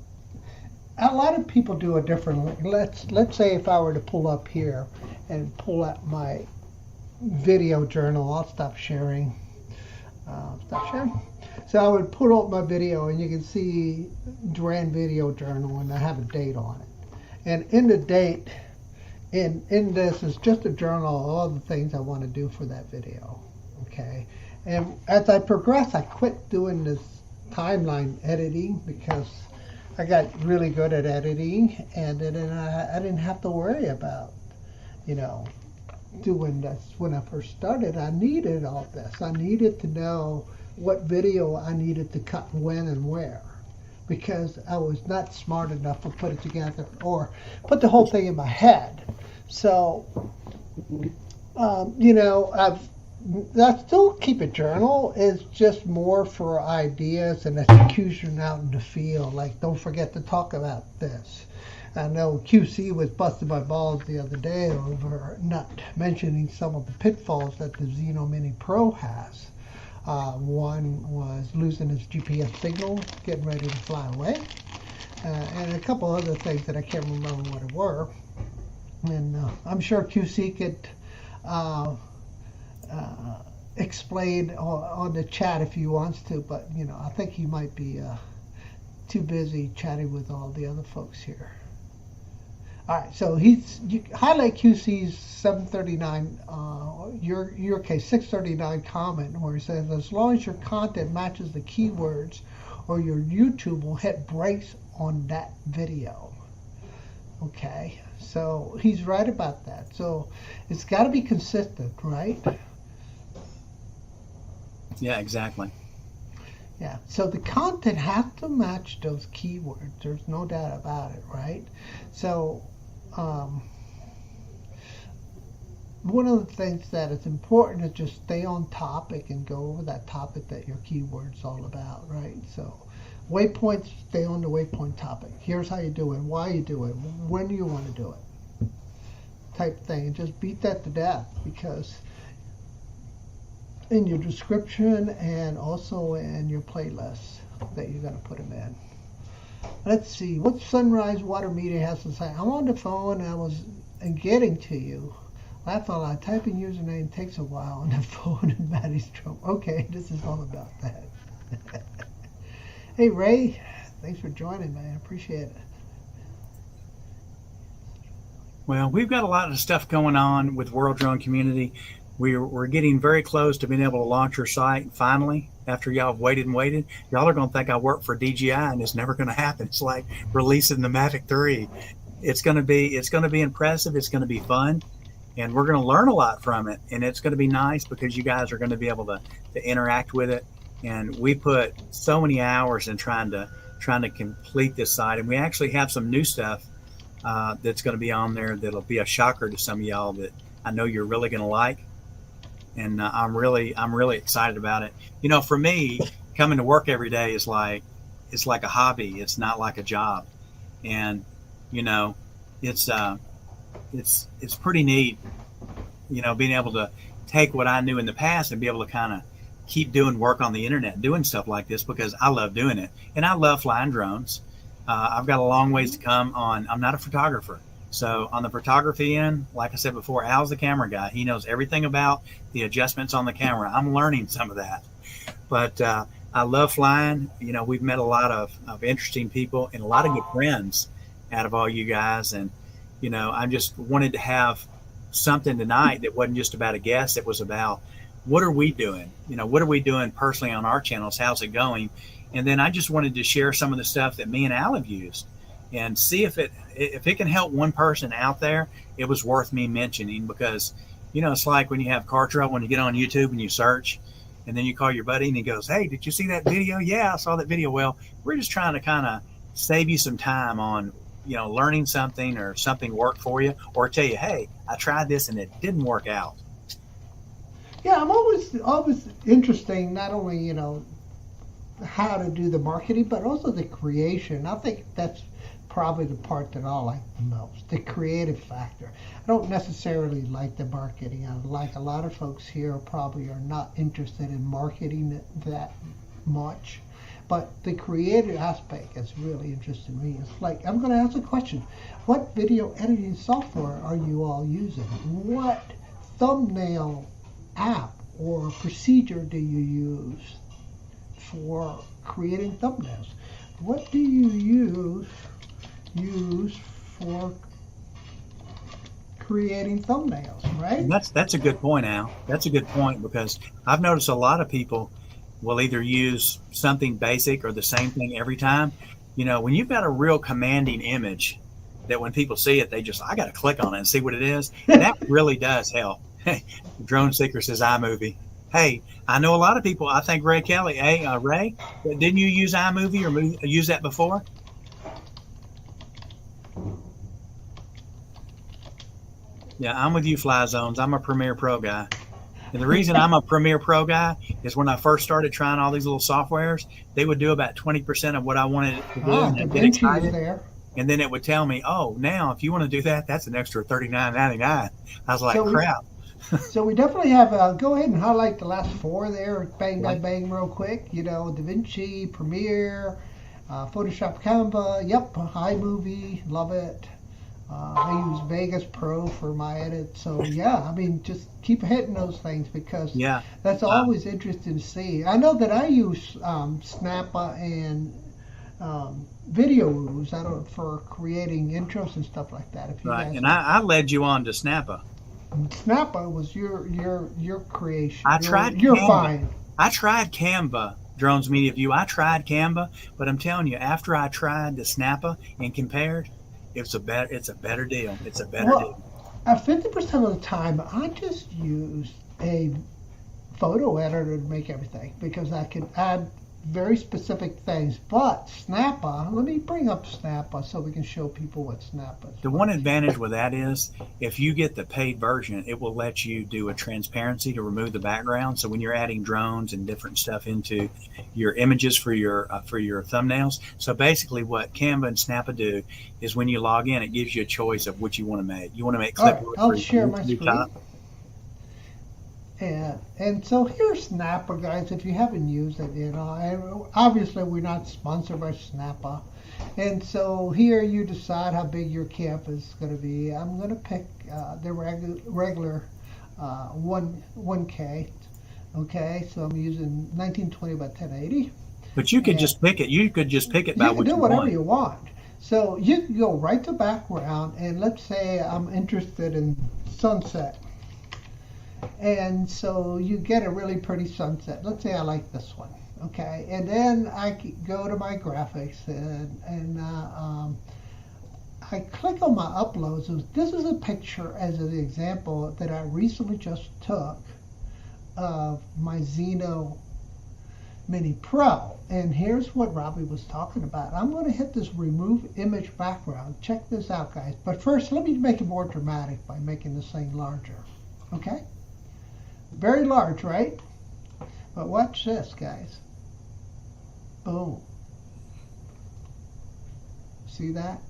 A lot of people do it differently. Let's say if I were to pull up here and pull out my video journal, I'll stop sharing. So I would put up my video, and you can see Duran Video Journal, and I have a date on it. And in the date, in this is just a journal of all the things I want to do for that video. Okay. And as I progress, I quit doing this timeline editing because I got really good at editing, and then I didn't have to worry about, doing this. When I first started, I needed all this. I needed to know what video I needed to cut when and where, because I was not smart enough to put it together or put the whole thing in my head. So, I still keep a journal. It's just more for ideas and execution out in the field. Like, don't forget to talk about this. I know QC was busting my balls the other day over not mentioning some of the pitfalls that the Xeno Mini Pro has. One was losing its GPS signal, getting ready to fly away, and a couple other things that I can't remember what it were. And I'm sure QC could explain on the chat if he wants to, but I think he might be too busy chatting with all the other folks here. All right, so you highlight QC's 739, your case 639 comment where he says, as long as your content matches the keywords, or your YouTube will hit brakes on that video. Okay, so he's right about that. So it's got to be consistent, right? Yeah, exactly. Yeah, so the content has to match those keywords. There's no doubt about it, right? So one of the things that is important is just stay on topic and go over that topic that your keyword's all about, right? So waypoints, stay on the waypoint topic. Here's how you do it, why you do it, when do you want to do it, type thing. And just beat that to death, because in your description and also in your playlists that you're going to put them in. Let's see what Sunrise Water Media has to say. I'm on the phone and I was getting to you. Laugh out loud. Typing username takes a while on the phone in Maddie's drum. Okay, this is all about that. Hey Ray, thanks for joining, man. Appreciate it. Well, we've got a lot of stuff going on with World Drone Community. We're getting very close to being able to launch your site finally. After y'all have waited and waited, y'all are going to think I work for DJI, and it's never going to happen. It's like releasing the Mavic 3. It's going to be impressive. It's going to be fun, and we're going to learn a lot from it. And it's going to be nice because you guys are going to be able to interact with it. And we put so many hours in trying to complete this site, and we actually have some new stuff that's going to be on there that'll be a shocker to some of y'all that I know you're really going to like. And I'm really excited about it. For me, coming to work every day is like, it's like a hobby. It's not like a job. And, you know, it's, it's pretty neat, you know, being able to take what I knew in the past and be able to kind of keep doing work on the internet, doing stuff like this, because I love doing it. And I love flying drones. I've got a long ways to come on. I'm not a photographer. So on the photography end, like I said before, Al's the camera guy. He knows everything about the adjustments on the camera. I'm learning some of that. But I love flying. You know, we've met a lot of interesting people and a lot of good friends out of all you guys. And, you know, I just wanted to have something tonight that wasn't just about a guest. It was about, what are we doing? You know, what are we doing personally on our channels? How's it going? And then I just wanted to share some of the stuff that me and Al have used and see if it can help one person out there. It was worth me mentioning, because, you know, it's like when you have car trouble, when you get on YouTube and you search, and then you call your buddy and he goes, hey, did you see that video? Yeah, I saw that video. Well, we're just trying to kind of save you some time on, you know, learning something or something worked for you, or tell you, hey, I tried this and it didn't work out. Yeah, I'm always interesting, not only, you know, how to do the marketing, but also the creation. I think that's probably the part that I like the most, the creative factor. I don't necessarily like the marketing. I like a lot of folks here probably are not interested in marketing that much, but the creative aspect is really interesting to me. It's like, I'm going to ask a question. What video editing software are you all using? What thumbnail app or procedure do you use for creating thumbnails? What do you use for creating thumbnails, right? And that's a good point, Al. That's a good point, because I've noticed a lot of people will either use something basic or the same thing every time. You know, when you've got a real commanding image that when people see it, they just, I got to click on it and see what it is. That really does help. Drone Seeker says iMovie. Hey, I know a lot of people. I think Ray Kelly. Hey, Ray, didn't you use iMovie or use that before? Yeah, I'm with you, Fly Zones. I'm a Premiere Pro guy. And the reason I'm a Premiere Pro guy is when I first started trying all these little softwares, they would do about 20% of what I wanted it to do. And I'd get excited. There. And then it would tell me, oh, now if you want to do that, that's an extra $39.99. I was like, So crap. So we definitely have, go ahead and highlight the last four there, bang, bang, bang, real quick. You know, DaVinci, Premiere, Photoshop, Canva, yep, iMovie, love it. I use Vegas Pro for my edit. So, yeah, I mean, just keep hitting those things, because that's always interesting to see. I know that I use Snappa and Video for creating intros and stuff like that. If you Right, guys and I led you on to Snappa. Snappa was your creation. I tried You're Canva. fine. I tried Canva, Drones Media View. I tried Canva, but I'm telling you, after I tried the Snappa and compared, it's a better deal. It's a better deal. At 50% of the time, I just use a photo editor to make everything, because I can add very specific things. But Snappa, let me bring up Snappa so we can show people what Snappa is. The one advantage with that is, if you get the paid version, it will let you do a transparency to remove the background. So when you're adding drones and different stuff into your images for your thumbnails. So basically what Canva and Snappa do is, when you log in, it gives you a choice of what you want to make. You want to make clipboard. Right, I'll share my screen. And so here's Snappa, guys, if you haven't used it, you know, and obviously we're not sponsored by Snappa. And so here you decide how big your camp is going to be. I'm going to pick the regular 1K. Okay, so I'm using 1920 by 1080. But you could just pick it. You could just pick it by what you want. You can do whatever you want. So you can go right to background, and let's say I'm interested in sunset. And so you get a really pretty sunset. Let's say I like this one, okay? And then I go to my graphics, and I click on my uploads. This is a picture as an example that I recently just took of my Xeno Mini Pro. And here's what Robbie was talking about. I'm going to hit this remove image background. Check this out, guys. But first, let me make it more dramatic by making this thing larger, okay? Very large, right? But watch this, guys. Boom. See that?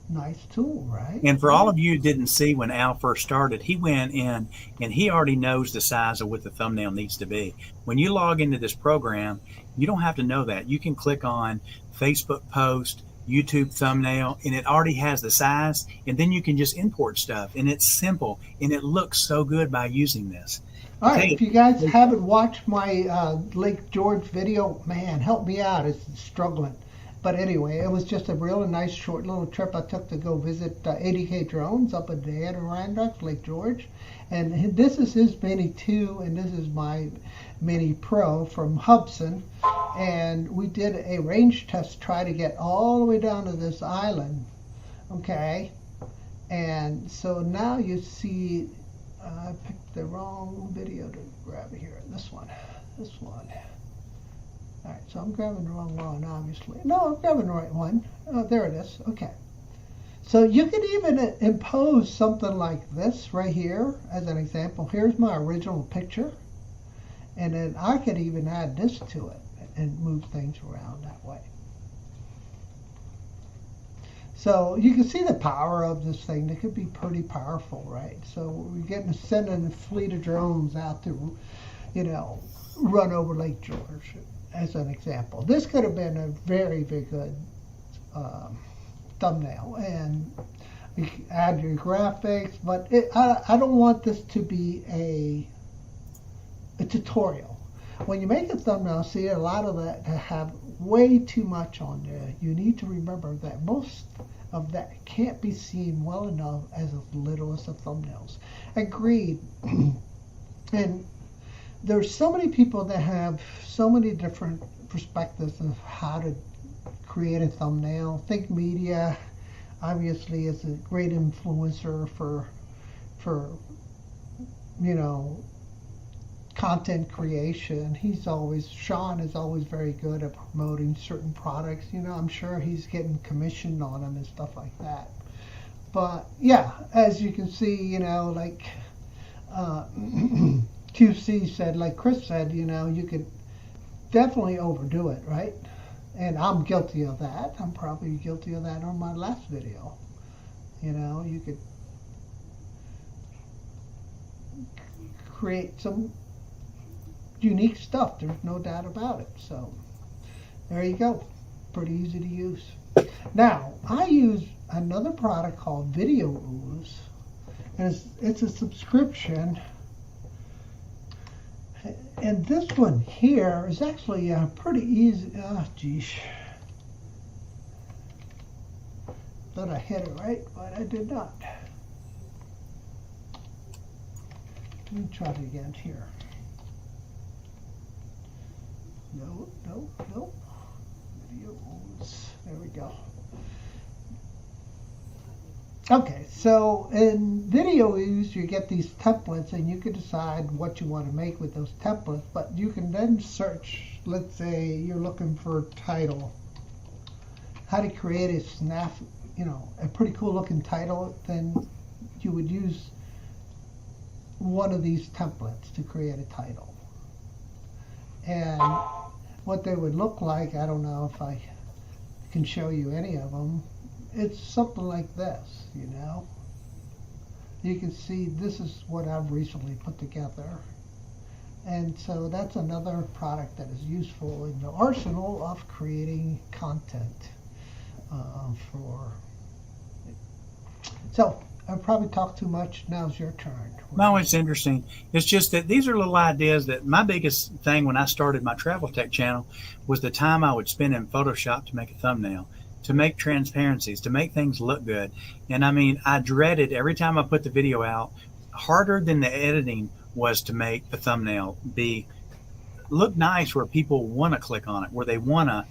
Nice tool, right? And for all of you who didn't see when Al first started, he went in and he already knows the size of what the thumbnail needs to be. When you log into this program, you don't have to know that. You can click on Facebook post, YouTube thumbnail, and it already has the size. And then you can just import stuff. And it's simple. And it looks so good by using this. All right, if you guys haven't watched my Lake George video, man, help me out. It's struggling. But anyway, it was just a really nice short little trip I took to go visit ADK Drones up in the Adirondacks, Lake George. And this is his Mini 2, and this is my Mini Pro from Hubsan. And we did a range test, try to get all the way down to this island. Okay. And so now you see, I picked the wrong video to grab here. This one. All right, so I'm grabbing the wrong one, obviously. No, I'm grabbing the right one. Oh, there it is. Okay. So you could even impose something like this right here as an example. Here's my original picture. And then I could even add this to it and move things around that way. So you can see the power of this thing. It could be pretty powerful, right? So we're getting sending a fleet of drones out to, run over Lake George, as an example. This could have been a very, very good thumbnail, and you can add your graphics, but I don't want this to be a tutorial. When you make a thumbnail, see a lot of that have way too much on there. You need to remember that most of that can't be seen well enough as little as the thumbnails. Agreed. And there's so many people that have so many different perspectives of how to create a thumbnail. Think Media obviously is a great influencer for content creation. Sean is always very good at promoting certain products. I'm sure he's getting commissioned on them and stuff like that. But yeah, as you can see, like QC said, like Chris said, you could definitely overdo it, right? And I'm guilty of that. I'm probably guilty of that on my last video. You could create some unique stuff. There's no doubt about it. So there you go. Pretty easy to use. Now, I use another product called Video Ooze. And it's a subscription. And this one here is actually pretty easy. Geez. Thought I hit it right, but I did not. Let me try it again here. No. Video Ooze. There we go. Okay, so in Video Ooze, you get these templates, and you can decide what you want to make with those templates, but you can then search, let's say you're looking for a title, how to create a pretty cool looking title. Then you would use one of these templates to create a title. And what they would look like, I don't know if I can show you any of them. It's something like this, You can see this is what I've recently put together. And so that's another product that is useful in the arsenal of creating content So I probably talked too much. Now's your turn. No, it's interesting. It's just that these are little ideas that my biggest thing when I started my Travel Tech channel was the time I would spend in Photoshop to make a thumbnail, to make transparencies, to make things look good. And I mean, I dreaded every time I put the video out. Harder than the editing was to make the thumbnail look nice, where people want to click on it, where they want to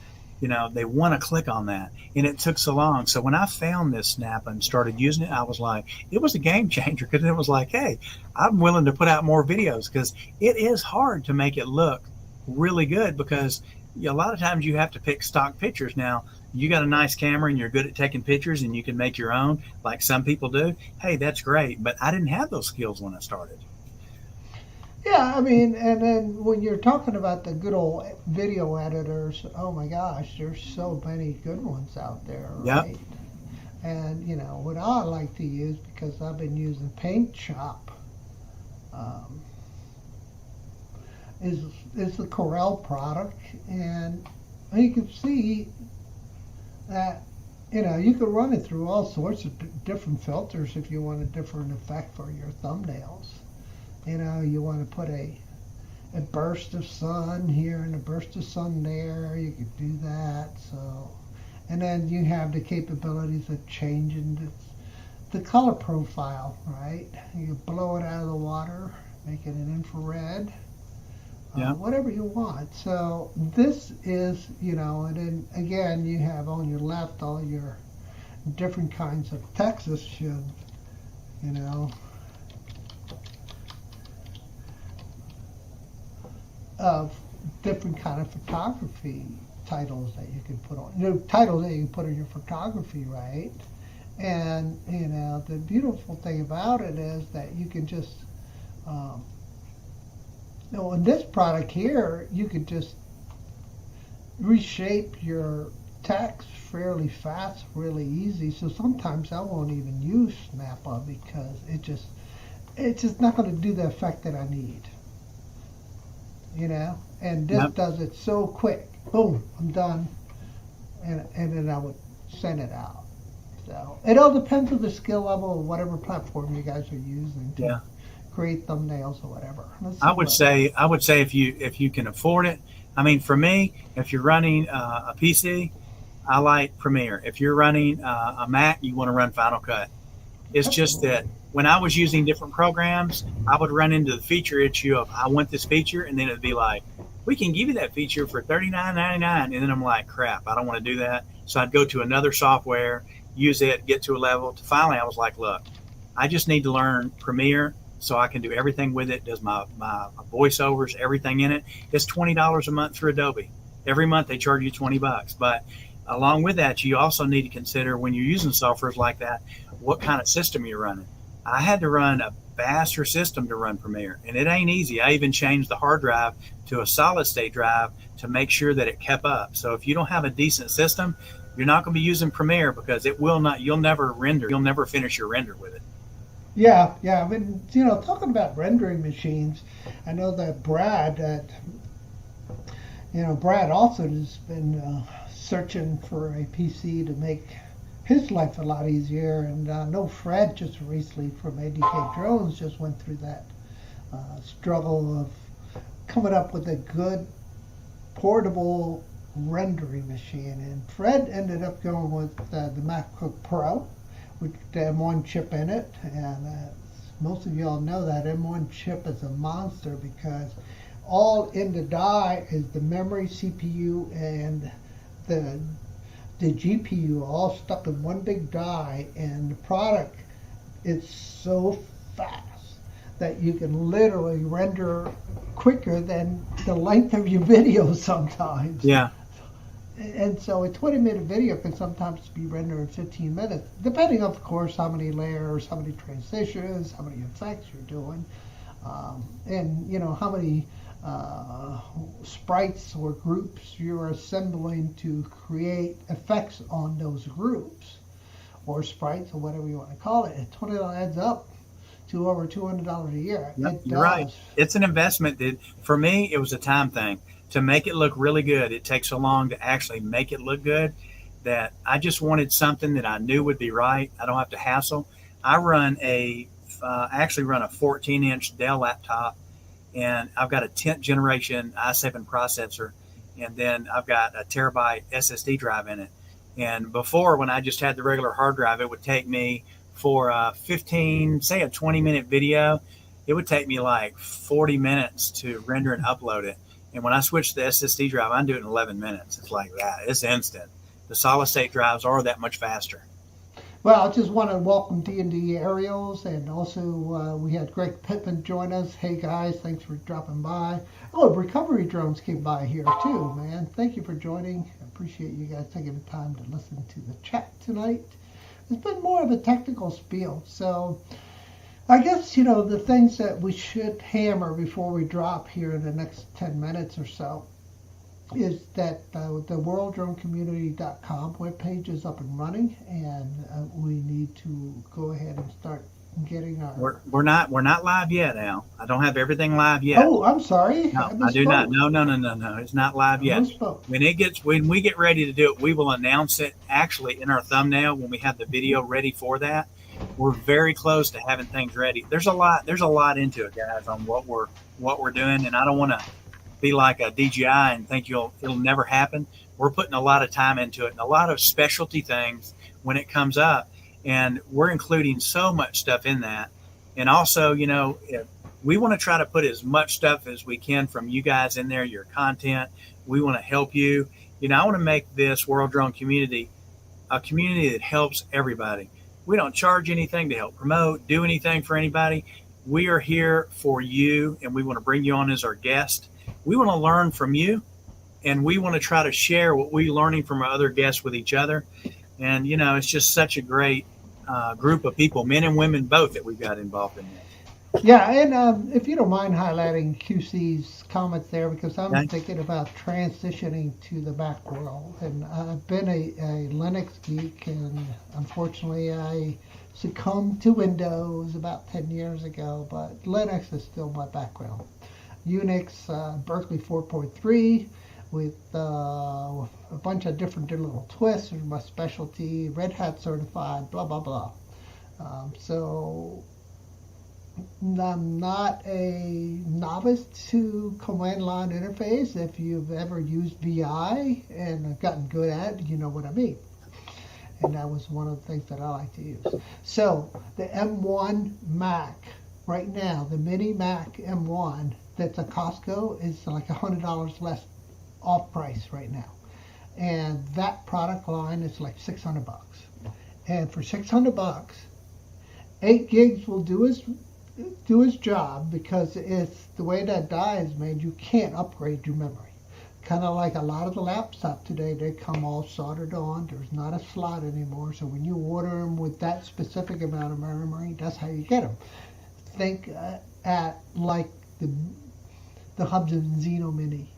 click on that. And it took so long. So when I found this Snap and started using it, I was like, it was a game changer, because it was like, hey, I'm willing to put out more videos, because it is hard to make it look really good, because a lot of times you have to pick stock pictures. Now, you got a nice camera and you're good at taking pictures and you can make your own, like some people do. Hey, that's great. But I didn't have those skills when I started. Yeah, Yeah, I mean, and then when you're talking about the good old video editors, oh my gosh, there's so many good ones out there, Yep. right? And what I like to use, because I've been using Paint Shop, um, is the Corel product, and you can see that you can run it through all sorts of different filters if you want a different effect for your thumbnails. You want to put a burst of sun here and a burst of sun there. You could do that. So, and then you have the capabilities of changing the color profile, right? You blow it out of the water, make it an infrared, Yeah. whatever you want. So this is, and then again, you have on your left all your different kinds of Texas of different kind of photography titles that you can put on, titles that you can put in your photography, right? And the beautiful thing about it is that you can just, in this product here, you could just reshape your text fairly fast, really easy. So sometimes I won't even use Snappa because it's just not going to do the effect that I need. And this Yep. does it so quick. Boom, I'm done. And then I would send it out. So it all depends on the skill level of whatever platform you guys are using to Yeah. create thumbnails or whatever. I would say if you can afford it. I mean, for me, if you're running a PC, I like Premiere. If you're running a Mac, you want to run Final Cut. It's just that when I was using different programs, I would run into the feature issue of I want this feature, and then it'd be like, we can give you that feature for $39.99, and then I'm like, crap, I don't want to do that. So I'd go to another software, use it, get to a level. Finally, I was like, look, I just need to learn Premiere so I can do everything with it. Does my voiceovers, everything in it. It's $20 a month through Adobe. Every month they charge you $20, but along with that, you also need to consider when you're using softwares like that, what kind of system you're running. I had to run a faster system to run Premiere, and it ain't easy. I even changed the hard drive to a solid state drive to make sure that it kept up. So if you don't have a decent system, you're not going to be using Premiere because you'll never render, you'll never finish your render with it. Yeah. I mean, talking about rendering machines, I know that Brad also has been searching for a PC to make his life a lot easier. And I know Fred just recently from ADK Drones just went through that struggle of coming up with a good portable rendering machine. And Fred ended up going with the MacBook Pro, with the M1 chip in it. And most of y'all know that M1 chip is a monster because all in the die is the memory, CPU, and the GPU all stuck in one big die, and the product is so fast that you can literally render quicker than the length of your video sometimes. Yeah. And so a 20-minute video can sometimes be rendered in 15 minutes, depending, of course, how many layers, how many transitions, how many effects you're doing, and how many sprites or groups you're assembling to create effects on those groups, or sprites, or whatever you want to call it. It totally adds up to over $200 a year. Yep, you're right. It's an investment. For me, it was a time thing. To make it look really good, it takes so long to actually make it look good that I just wanted something that I knew would be right. I don't have to hassle. I actually run a 14-inch Dell laptop, and I've got a 10th generation i7 processor, and then I've got a terabyte SSD drive in it. And before, when I just had the regular hard drive, it would take me for a 20-minute video, it would take me like 40 minutes to render and upload it. And when I switched to the SSD drive, I do it in 11 minutes. It's like that. It's instant. The solid state drives are that much faster. Well, I just want to welcome D&D Aerials, and also we had Greg Pittman join us. Hey guys, thanks for dropping by. Oh, Recovery Drones came by here too, man. Thank you for joining. I appreciate you guys taking the time to listen to the chat tonight. It's been more of a technical spiel, so I guess, the things that we should hammer before we drop here in the next 10 minutes or so is that the worlddronecommunity.com webpage is up and running, and we need to go ahead and start getting our. We're not live yet, Al. I don't have everything live yet. Oh, I'm sorry. No, I do not. No. It's not live yet. When we get ready to do it, we will announce it actually in our thumbnail when we have the video ready for that. We're very close to having things ready. There's a lot into it, guys, on what we're doing, and I don't want to be like a DJI and think it'll never happen. We're putting a lot of time into it and a lot of specialty things when it comes up, and we're including so much stuff in that. And also, we want to try to put as much stuff as we can from you guys in there, your content. We want to help you. I want to make this World Drone Community a community that helps everybody. We don't charge anything to help promote, do anything for anybody. We are here for you, and we want to bring you on as our guest. We want to learn from you, and we want to try to share what we're learning from our other guests with each other. And, it's just such a great group of people, men and women both, that we've got involved in that. Yeah, and if you don't mind highlighting QC's comments there, because I'm thinking about transitioning to the Mac world. And I've been a Linux geek, and unfortunately I succumbed to Windows about 10 years ago, but Linux is still my background. Unix, Berkeley 4.3, with a bunch of different little twists, is my specialty, Red Hat certified, blah, blah, blah. So I'm not a novice to command line interface. If you've ever used VI and gotten good at it, you know what I mean. And that was one of the things that I like to use. So the M1 Mac, right now, the mini Mac M1 that's at Costco is like $100 less off price right now. And that product line is like $600. And for $600, 8 gigs will do his job, because it's the way that die is made. You can't upgrade your memory. Kind of like a lot of the laptops today, they come all soldered on. There's not a slot anymore. So when you order them with that specific amount of memory, that's how you get them. Think at like the Hubsan Zeno Mini.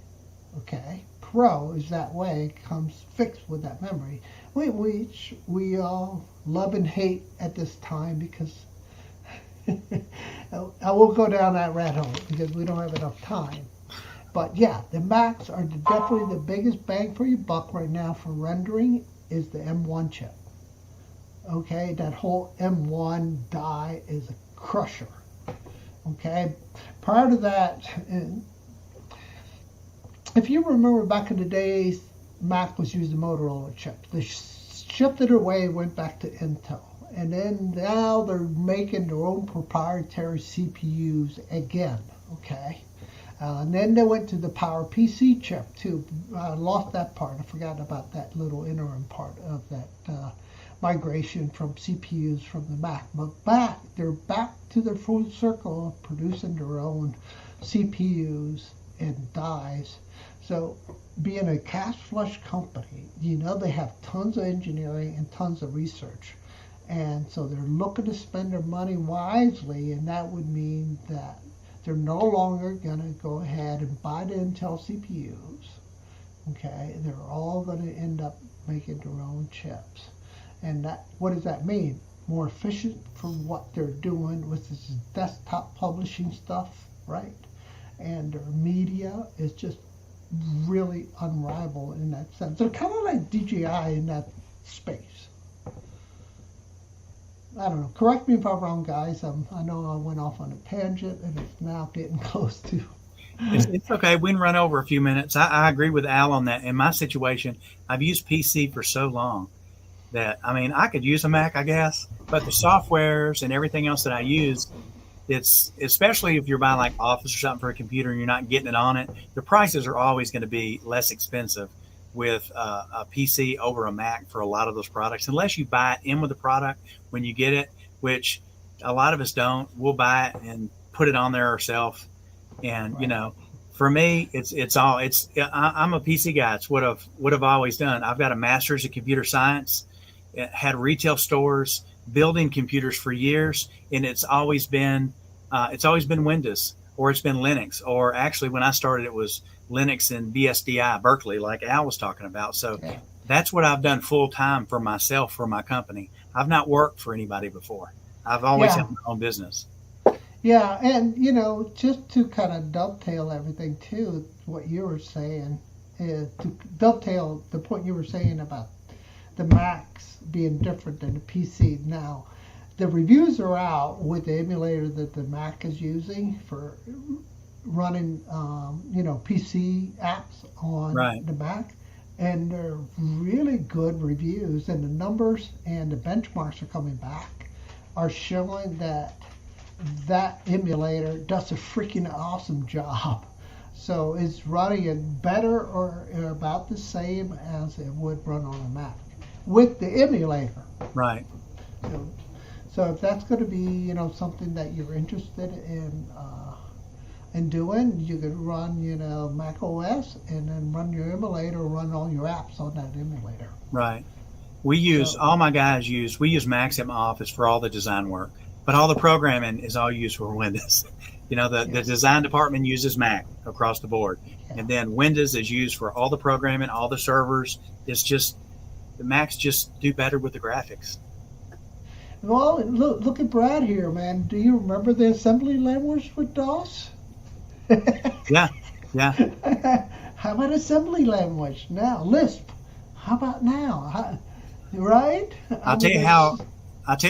Okay, Pro is that way. It comes fixed with that memory, which we all love and hate at this time, because I will go down that rat hole because we don't have enough time. But yeah, the Macs are definitely the biggest bang for your buck right now for rendering is the M1 chip. Okay, that whole M1 die is a crusher. Okay, prior to that, if you remember back in the days, Mac was using Motorola chips. They shipped it away, went back to Intel. And then now they're making their own proprietary CPUs again, okay? And then they went to the PowerPC chip too. I lost that part. I forgot about that little interim part of that migration from CPUs from the Mac. But they're back to their full circle of producing their own CPUs and dies. So being a cash flush company, they have tons of engineering and tons of research. And so they're looking to spend their money wisely, and that would mean that they're no longer going to go ahead and buy the Intel CPUs. Okay, they're all going to end up making their own chips. And that, what does that mean? More efficient for what they're doing with this desktop publishing stuff, right? And their media is just really unrivaled in that sense. They're kind of like DJI in that space. I don't know. Correct me if I'm wrong, guys. I know I went off on a tangent, and it's now getting close to. It's okay. We can run over a few minutes. I agree with Al on that. In my situation, I've used PC for so long that, I could use a Mac, I guess, but the softwares and everything else that I use, it's, especially if you're buying like Office or something for a computer and you're not getting it on it, the prices are always going to be less expensive with a PC over a Mac for a lot of those products, unless you buy it in with the product when you get it, which a lot of us don't. We'll buy it and put it on there ourselves. And, right. For me, I'm a PC guy. It's what I've always done. I've got a master's in computer science, had retail stores, building computers for years, and it's always been Windows, or it's been Linux, or actually when I started it was Linux and BSDI Berkeley, like Al was talking about. So Yeah. that's what I've done full time for myself, for my company. I've not worked for anybody before. I've always Yeah. had my own business. Yeah, and just to kind of dovetail everything too, what you were saying, is to dovetail the point you were saying about the Macs being different than the PC. Now, the reviews are out with the emulator that the Mac is using for running, PC apps on Right. the Mac, and they're really good reviews, and the numbers and the benchmarks are coming back, are showing that emulator does a freaking awesome job. So it's running it better or about the same as it would run on a Mac with the emulator. Right. So if that's going to be something that you're interested in doing, you could run Mac OS and then run your emulator, run all your apps on that emulator. Right. We use So- all my guys use we use Macs at my office for all the design work, but all the programming is all used for Windows. The design department uses Mac across the board, and then Windows is used for all the programming, all the servers. It's just the Macs just do better with the graphics. Well, look at Brad here, man. Do you remember the assembly language with DOS? Yeah. How about assembly language now? Lisp. How about now? Right? I'll tell you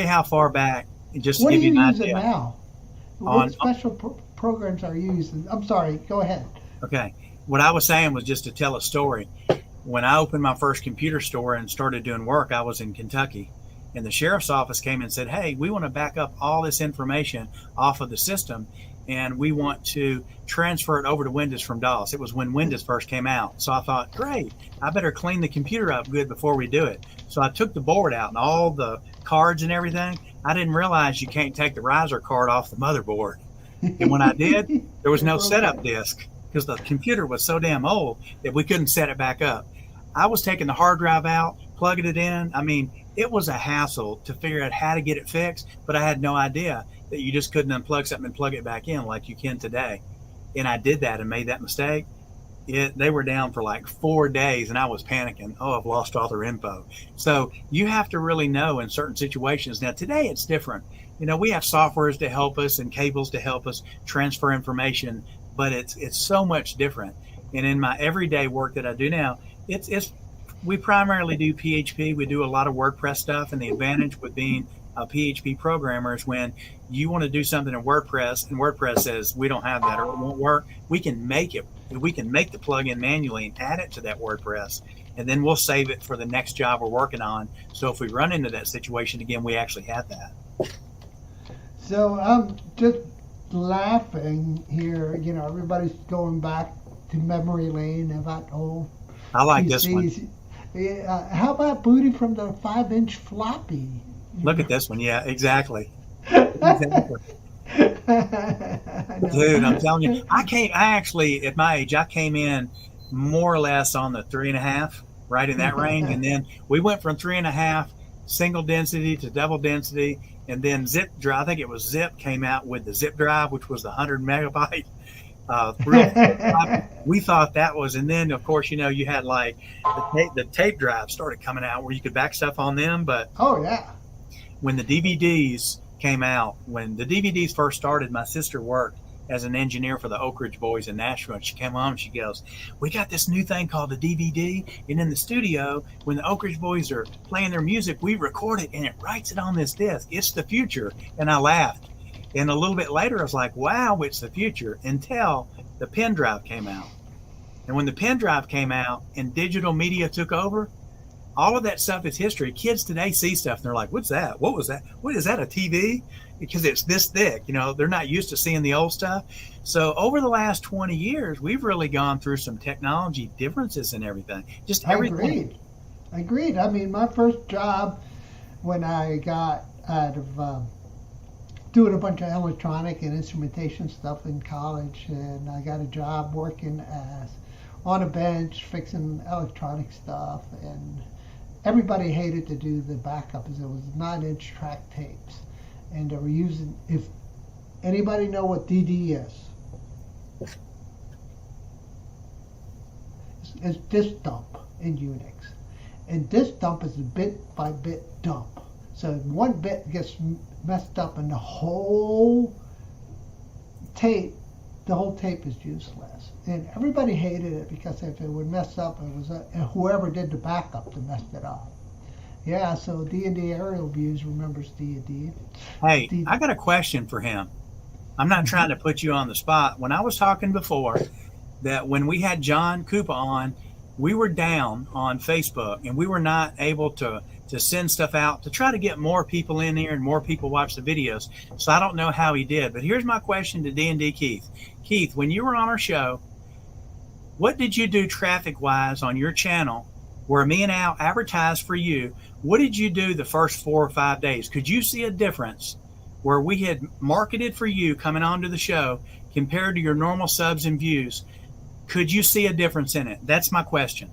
how far back. Just to What are give you you an using idea. now? What special programs are you using? I'm sorry. Go ahead. Okay. What I was saying was just to tell a story. When I opened my first computer store and started doing work, I was in Kentucky, and the sheriff's office came and said, "Hey, we want to back up all this information off of the system, and we want to transfer it over to Windows from DOS." It was when Windows first came out. So I thought, great, I better clean the computer up good before we do it. So I took the board out and all the cards and everything. I didn't realize you can't take the riser card off the motherboard. And when I did, there was no setup disk because the computer was so damn old that we couldn't set it back up. I was taking the hard drive out, plugging it in. I mean, it was a hassle to figure out how to get it fixed, but I had no idea that you just couldn't unplug something and plug it back in like you can today. And I did that and made that mistake. They were down for like 4 days, and I was panicking. Oh, I've lost all their info. So you have to really know in certain situations. Now, today it's different. We have softwares to help us and cables to help us transfer information, but it's so much different. And in my everyday work that I do now, we primarily do PHP. We do a lot of WordPress stuff, and the advantage with being a PHP programmer is when you want to do something in WordPress, and WordPress says we don't have that or it won't work, we can make it. We can make the plugin manually and add it to that WordPress, and then we'll save it for the next job we're working on. So if we run into that situation again, we actually have that. So I'm just laughing here. Everybody's going back to memory lane about old I like this PCs. one. How about booting from the 5-inch floppy? Look at this one. Yeah, exactly. I know. Dude, I'm telling you, at my age, I came in more or less on the 3.5, right in that range. And then we went from 3.5 single density to double density. And then Zip Drive, I think it was Zip came out with the Zip Drive, which was the 100 megabyte. We thought that was, and then of course, you had like the tape drive started coming out where you could back stuff on them. But Oh, yeah. when the DVDs came out, when the DVDs first started, my sister worked as an engineer for the Oak Ridge Boys in Nashville. And she came home and she goes, "We got this new thing called a DVD. And in the studio, when the Oak Ridge Boys are playing their music, we record it and it writes it on this disc. It's the future." And I laughed. And a little bit later, I was like, wow, it's the future, until the pen drive came out. And when the pen drive came out and digital media took over, all of that stuff is history. Kids today see stuff and they're like, "What's that? What was that? What is that, a TV?" Because it's this thick. They're not used to seeing the old stuff. So over the last 20 years, we've really gone through some technology differences in everything. Just everything. Agreed. I mean, my first job when I got out of doing a bunch of electronic and instrumentation stuff in college, and I got a job working as on a bench fixing electronic stuff, and everybody hated to do the backup, as it was 9-inch track tapes, and they were using. If anybody know what DD is, it's disk dump in Unix, and disk dump is a bit by bit dump. So if one bit gets messed up, and the whole tape is useless. And everybody hated it because if it would mess up, it was whoever did the backup that messed it up. Yeah, so D&D Aerial Views remembers D&D. Hey, I got a question for him. I'm not trying to put you on the spot. When I was talking before that when we had John Koopa on, we were down on Facebook and we were not able to send stuff out to try to get more people in here and more people watch the videos. So I don't know how he did, but here's my question to D&D Keith. Keith, when you were on our show, what did you do traffic-wise on your channel where me and Al advertised for you? What did you do the first 4 or 5 days? Could you see a difference where we had marketed for you coming onto the show compared to your normal subs and views? Could you see a difference in it? That's my question.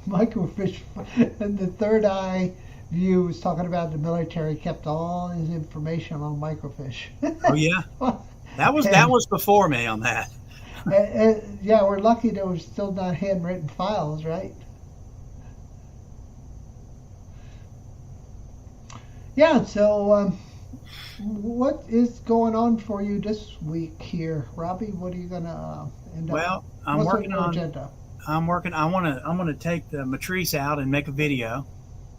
Microfish and the Third Eye View was talking about the military kept all his information on microfiche. Oh yeah, that was before me on that. And, yeah, we're lucky there was still not handwritten files, right? Yeah. So, what is going on for you this week here, Robbie? What are you gonna end up? Well, I'm what's working on. Agenda? I'm gonna take the Matrice out and make a video.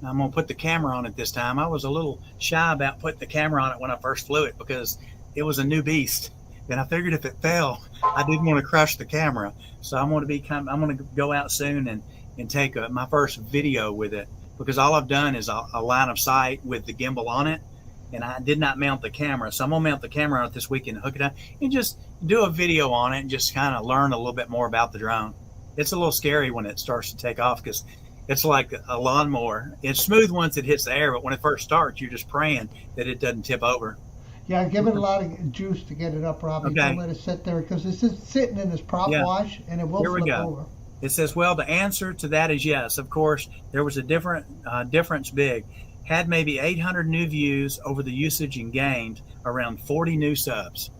I'm gonna put the camera on it this time. I was a little shy about putting the camera on it when I first flew it because it was a new beast. And I figured if it fell, I didn't want to crush the camera. So I'm gonna go out soon and take my first video with it, because all I've done is a line of sight with the gimbal on it, and I did not mount the camera. So I'm gonna mount the camera on it this weekend and hook it up and just do a video on it and just kind of learn a little bit more about the drone. It's a little scary when it starts to take off because it's like a lawnmower. It's smooth once it hits the air, but when it first starts, you're just praying that it doesn't tip over. Yeah, give it a lot of juice to get it up, Robbie. Okay. Don't let it sit there because it's just sitting in this prop wash and it will Here we flip go. over. It says, well, the answer to that is yes. Of course, there was a difference big. Had maybe 800 new views over the usage and gained around 40 new subs.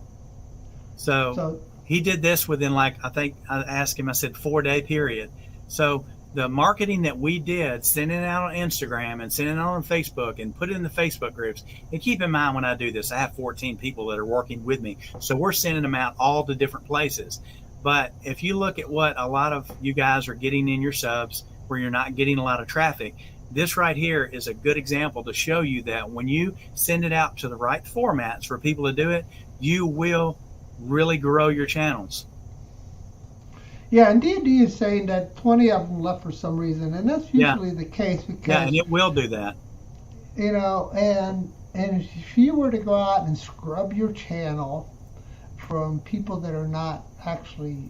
So he did this within, like, I think I asked him, I said 4-day period. So the marketing that we did, sending it out on Instagram and sending it out on Facebook and put it in the Facebook groups. And keep in mind when I do this, I have 14 people that are working with me. So we're sending them out all to different places. But if you look at what a lot of you guys are getting in your subs where you're not getting a lot of traffic, this right here is a good example to show you that when you send it out to the right formats for people to do it, you will really grow your channels. Yeah, and D&D is saying that 20 of them left for some reason, and that's usually the case because and it will do that. You know, and if you were to go out and scrub your channel from people that are not actually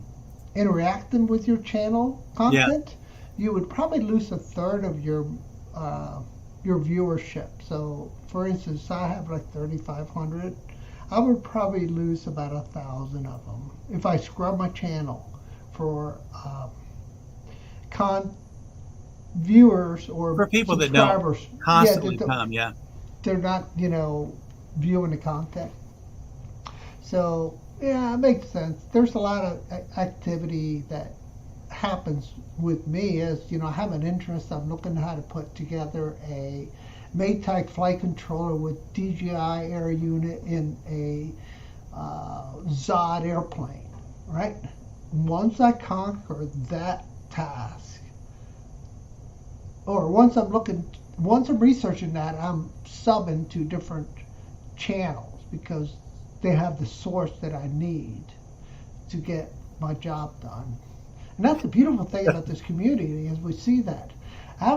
interacting with your channel content, you would probably lose a third of your viewership. So, for instance, I have like 3,500. I would probably lose about 1,000 of them if I scrub my channel for viewers or for people that don't constantly come. They're not, viewing the content. So yeah, it makes sense. There's a lot of activity that happens with me as I have an interest. I'm looking at how to put together a Maytag flight controller with DJI air unit in a Zod airplane, right? Once I conquer that task, or once I'm researching that, I'm subbing to different channels because they have the source that I need to get my job done. And that's the beautiful thing about this community is we see that. I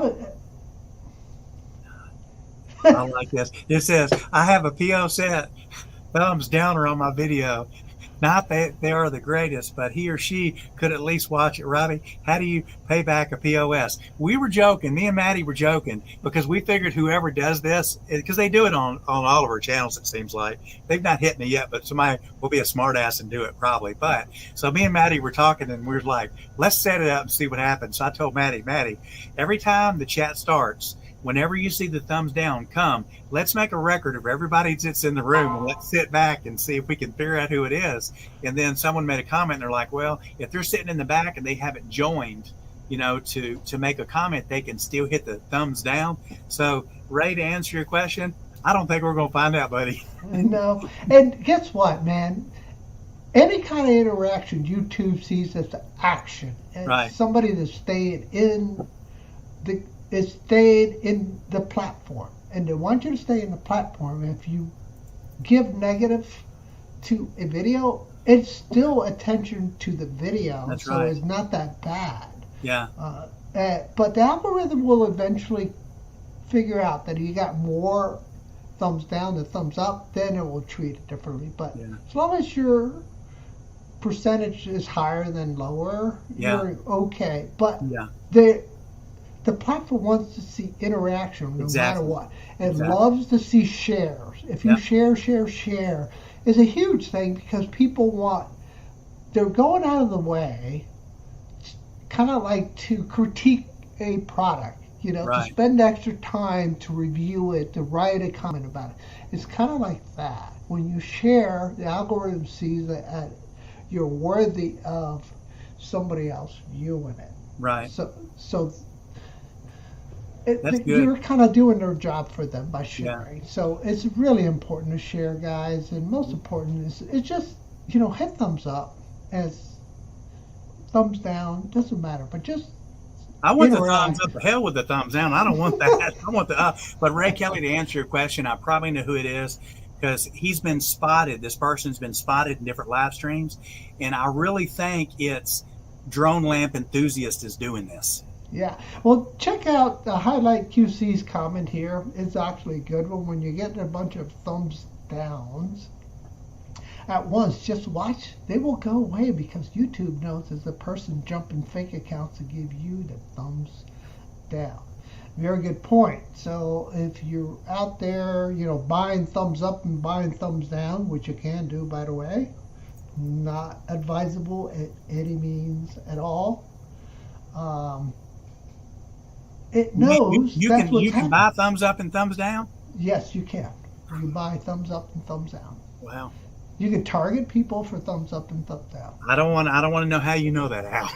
like this. It says, I have a PO set thumbs downer on my video. Not that they are the greatest, but he or she could at least watch it. Robbie, how do you pay back a POS? We were joking. Me and Maddie were joking because we figured whoever does this, because they do it on all of our channels, it seems like. They've not hit me yet, but somebody will be a smart ass and do it probably. But so me and Maddie were talking and we were like, let's set it up and see what happens. So I told Maddie, every time the chat starts, whenever you see the thumbs down, let's make a record of everybody that's in the room and let's sit back and see if we can figure out who it is. And then someone made a comment and they're like, well, if they're sitting in the back and they haven't joined, to make a comment, they can still hit the thumbs down. So, Ray, to answer your question, I don't think we're going to find out, buddy. No. And guess what, man? Any kind of interaction YouTube sees as action. And right. Somebody that's stayed in the platform, and they want you to stay in the platform. If you give negative to a video, it's still attention to the video. That's so right. It's not that bad. Yeah. But the algorithm will eventually figure out that you got more thumbs down than thumbs up, then it will treat it differently. But as long as your percentage is higher than lower, you're okay. But the platform wants to see interaction no matter what. It loves to see shares. If you share is a huge thing because people they're going out of the way, kind of like to critique a product, to spend extra time to review it, to write a comment about it. It's kind of like that. When you share, the algorithm sees that you're worthy of somebody else viewing it. Right. So That's good. You're kind of doing their job for them by sharing. Yeah. So it's really important to share, guys. And most important is it's just, hit thumbs up as thumbs down. Doesn't matter. But just I want the thumbs up. The hell with the thumbs down. I don't want that. I want the up. But Ray Kelly, to answer your question, I probably know who it is because he's been spotted. This person's been spotted in different live streams. And I really think it's Drone Lamp Enthusiast is doing this. Yeah. Well, check out the Highlight QC's comment here. It's actually a good one. When you get a bunch of thumbs downs at once, just watch. They will go away because YouTube knows there's a person jumping fake accounts to give you the thumbs down. Very good point. So if you're out there, buying thumbs up and buying thumbs down, which you can do, by the way, not advisable at any means at all. It knows you can buy thumbs up and thumbs down? Yes, you can. You buy thumbs up and thumbs down. Wow. You can target people for thumbs up and thumbs down. I don't want to know how you know that, Al.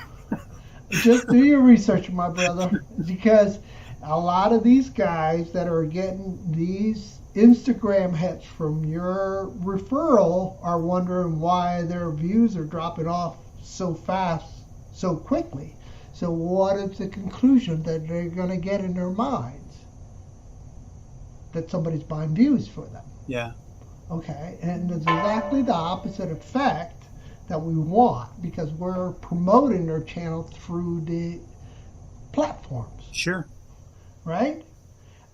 Just do your research, my brother, because a lot of these guys that are getting these Instagram hits from your referral are wondering why their views are dropping off so fast, so quickly. So what is the conclusion that they're going to get in their minds? That somebody's buying views for them. Yeah. Okay, and it's exactly the opposite effect that we want because we're promoting their channel through the platforms. Sure. Right?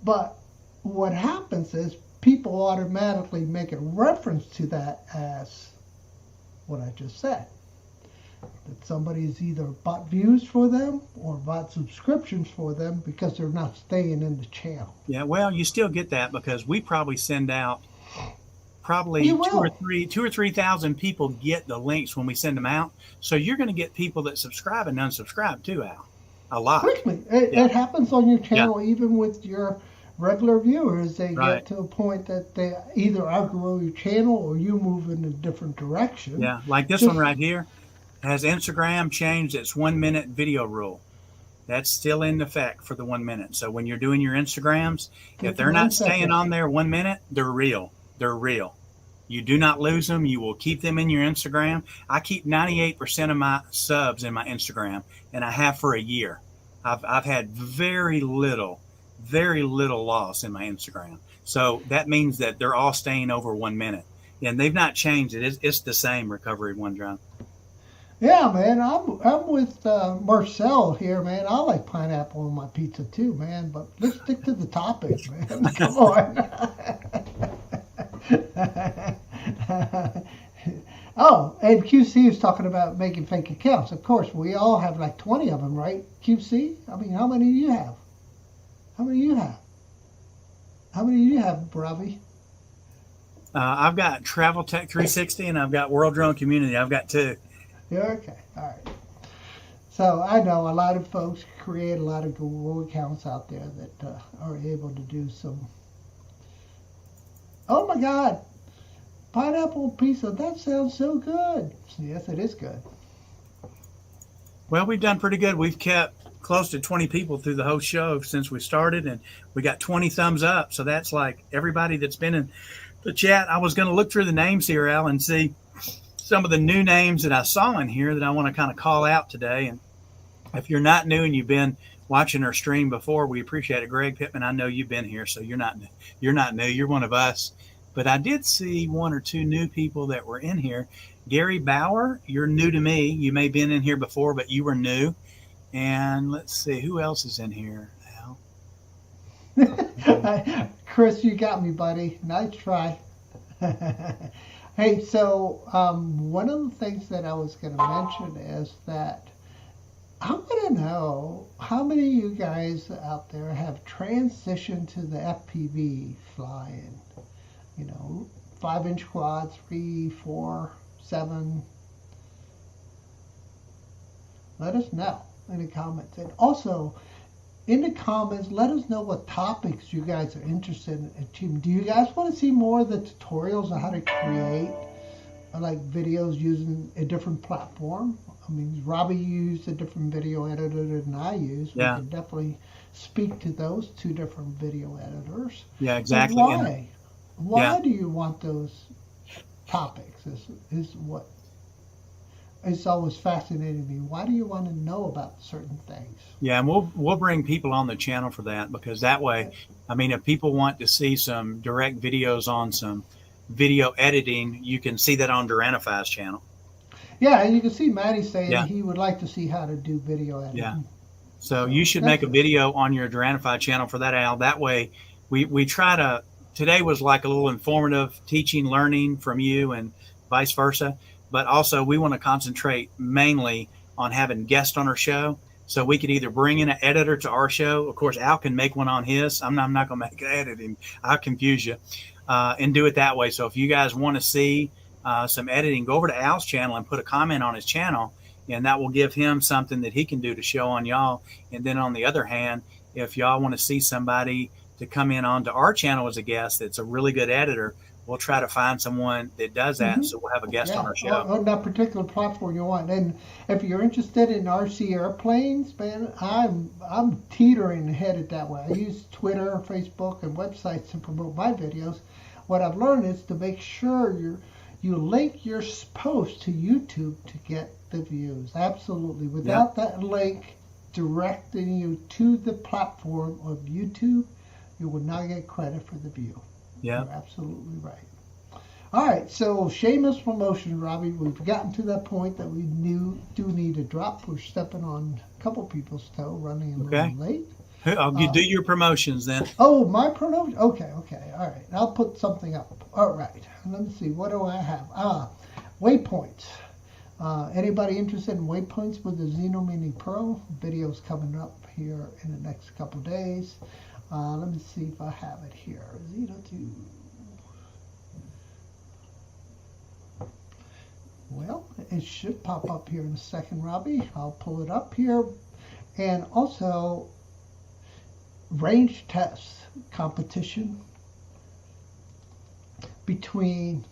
But what happens is people automatically make a reference to that as what I just said. That somebody's either bought views for them or bought subscriptions for them because they're not staying in the channel. Yeah, well, you still get that because we probably send out probably 2,000 or 3,000 people get the links when we send them out. So you're going to get people that subscribe and unsubscribe too, Al. A lot. Quickly. It happens on your channel even with your regular viewers. They get to a point that they either outgrow your channel or you move in a different direction. Yeah, like this one right here. Has Instagram changed its 1 minute video rule? That's still in effect for the 1 minute. So when you're doing your Instagrams, if they're not staying on there 1 minute, they're real. They're real. You do not lose them. You will keep them in your Instagram. I keep 98% of my subs in my Instagram, and I have for a year. I've had very little loss in my Instagram. So that means that they're all staying over 1 minute. And they've not changed it. It's the same Recovery One Drone. Yeah, man, I'm with Marcel here, man. I like pineapple on my pizza too, man. But let's stick to the topic, man. Come on. Oh, and QC is talking about making fake accounts. Of course, we all have like 20 of them, right? QC? I mean, how many do you have? How many do you have? How many do you have, Bravi? I've got Travel Tech 360 and I've got World Drone Community. I've got 2. Yeah, okay, all right. So I know a lot of folks create a lot of Google accounts out there that are able to do some. Oh my God, pineapple pizza, that sounds so good. Yes, it is good. Well, we've done pretty good. We've kept close to 20 people through the whole show since we started, and we got 20 thumbs up. So that's like everybody that's been in the chat. I was going to look through the names here, Al, and see some of the new names that I saw in here that I want to kind of call out today. And if you're not new and you've been watching our stream before, we appreciate it. Greg Pittman, I know you've been here, so you're not new. You're one of us. But I did see 1 or 2 new people that were in here. Gary Bauer, you're new to me. You may have been in here before, but you were new. And let's see, who else is in here, Al? Chris, you got me, buddy. Nice try. Hey, so one of the things that I was going to mention is that I want to know how many of you guys out there have transitioned to the FPV flying. 5-inch quad, 3, 4, 7. Let us know in the comments. And also, in the comments, let us know what topics you guys are interested in achieving. Do you guys want to see more of the tutorials on how to create like videos using a different platform? I mean, Robbie used a different video editor than I use. Yeah. We can definitely speak to those 2 different video editors. Yeah, exactly. And why? Why Yeah. do you want those topics? Is what it's always fascinated me. Why do you want to know about certain things? Yeah, and we'll bring people on the channel for that, because that way, I mean, if people want to see some direct videos on some video editing, you can see that on Duranify's channel. Yeah, and you can see Maddie saying Yeah. he would like to see how to do video editing. Yeah. So you should make a video on your Duranify channel for that, Al. That way, we try to. Today was like a little informative teaching, learning from you and vice versa. But also we want to concentrate mainly on having guests on our show. So we could either bring in an editor to our show. Of course, Al can make one on his. I'm not going to make it editing. I'll confuse you and do it that way. So if you guys want to see some editing, go over to Al's channel and put a comment on his channel, and that will give him something that he can do to show on y'all. And then on the other hand, if y'all want to see somebody to come in onto our channel as a guest that's a really good editor, we'll try to find someone that does that. Mm-hmm. So we'll have a guest on our show. On that particular platform you want. And if you're interested in RC airplanes, man, I'm teetering headed that way. I use Twitter, Facebook, and websites to promote my videos. What I've learned is to make sure you link your post to YouTube to get the views. Absolutely. Without that link directing you to the platform of YouTube, you will not get credit for the view. Yeah. You're absolutely right. All right, so shameless promotion, Robbie. We've gotten to that point that we do need to drop. We're stepping on a couple people's toe, running a little late. You do your promotions then. Oh, my promotion? Okay. All right. I'll put something up. All right. Let me see. What do I have? Waypoints. Anybody interested in waypoints with the Xeno Mini Pro? Video's coming up here in the next couple days. Let me see if I have it here. Xeno 2. Well, it should pop up here in a second, Robbie. I'll pull it up here. And also, range test competition between.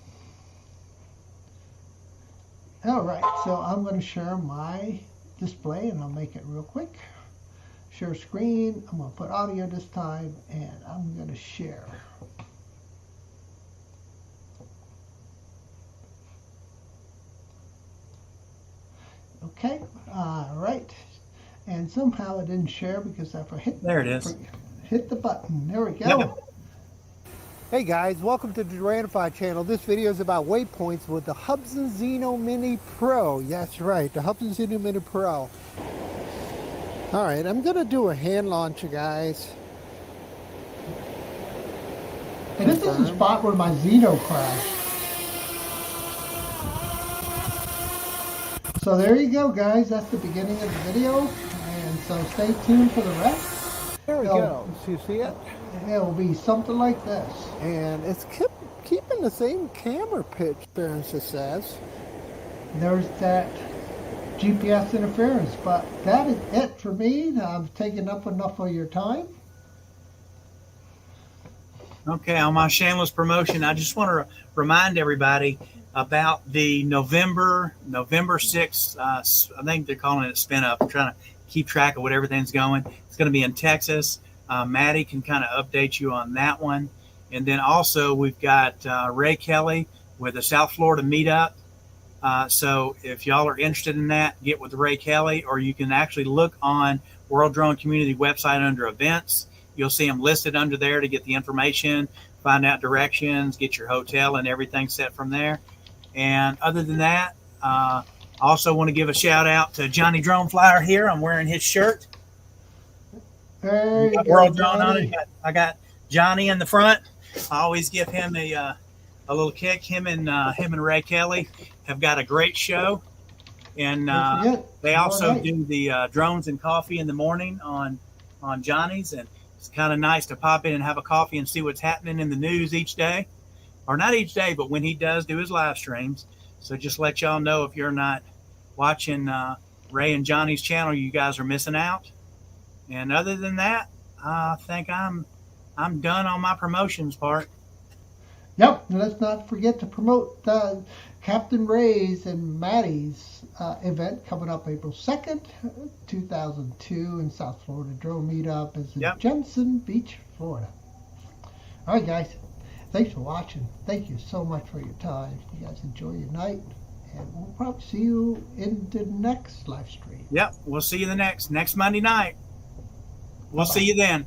All right, so I'm going to share my display, and I'll make it real quick. Share screen. I'm going to put audio this time, and I'm going to share. Okay, all right. And somehow it didn't share because I hit the button. There we go. Yep. Hey guys, welcome to the Duranify channel. This video is about waypoints with the Hubsan Xeno Mini Pro. Yes, right, the Hubsan Xeno Mini Pro. All right, I'm gonna do a hand launcher, guys. And this is the spot where my Xeno crashed. So there you go, guys. That's the beginning of the video. And so stay tuned for the rest. There we go. So you see it? It'll be something like this. And it's keeping the same camera pitch, Francis says. There's that GPS interference, but that is it for me. I've taken up enough of your time. Okay, on my shameless promotion, I just want to remind everybody about the November 6th, I think they're calling it Spin Up. I'm trying to keep track of what everything's going. It's going to be in Texas. Maddie can kind of update you on that one. And then also we've got Ray Kelly with the South Florida meetup. So if y'all are interested in that, get with Ray Kelly, or you can actually look on World Drone Community website under events. You'll see them listed under there to get the information, find out directions, get your hotel and everything set from there. And other than that, I also want to give a shout out to Johnny Drone Flyer here. I'm wearing his shirt. There you go, World Drone on Johnny. it. I got Johnny in the front. I always give him a little kick. Him and Ray Kelly have got a great show, and Don't forget, they tomorrow also night. do the drones and coffee in the morning on Johnny's, and it's kind of nice to pop in and have a coffee and see what's happening in the news each day, or not each day, but when he does do his live streams. So just let y'all know, if you're not watching Ray and Johnny's channel, you guys are missing out. And other than that, I think I'm done on my promotions part. Yep, and let's not forget to promote Captain Ray's and Maddie's event coming up April 2nd, 2002 in South Florida. Drone Meetup is in Jensen Beach, Florida. All right, guys. Thanks for watching. Thank you so much for your time. You guys enjoy your night, and we'll probably see you in the next live stream. Yep, we'll see you next Monday night. We'll see you then.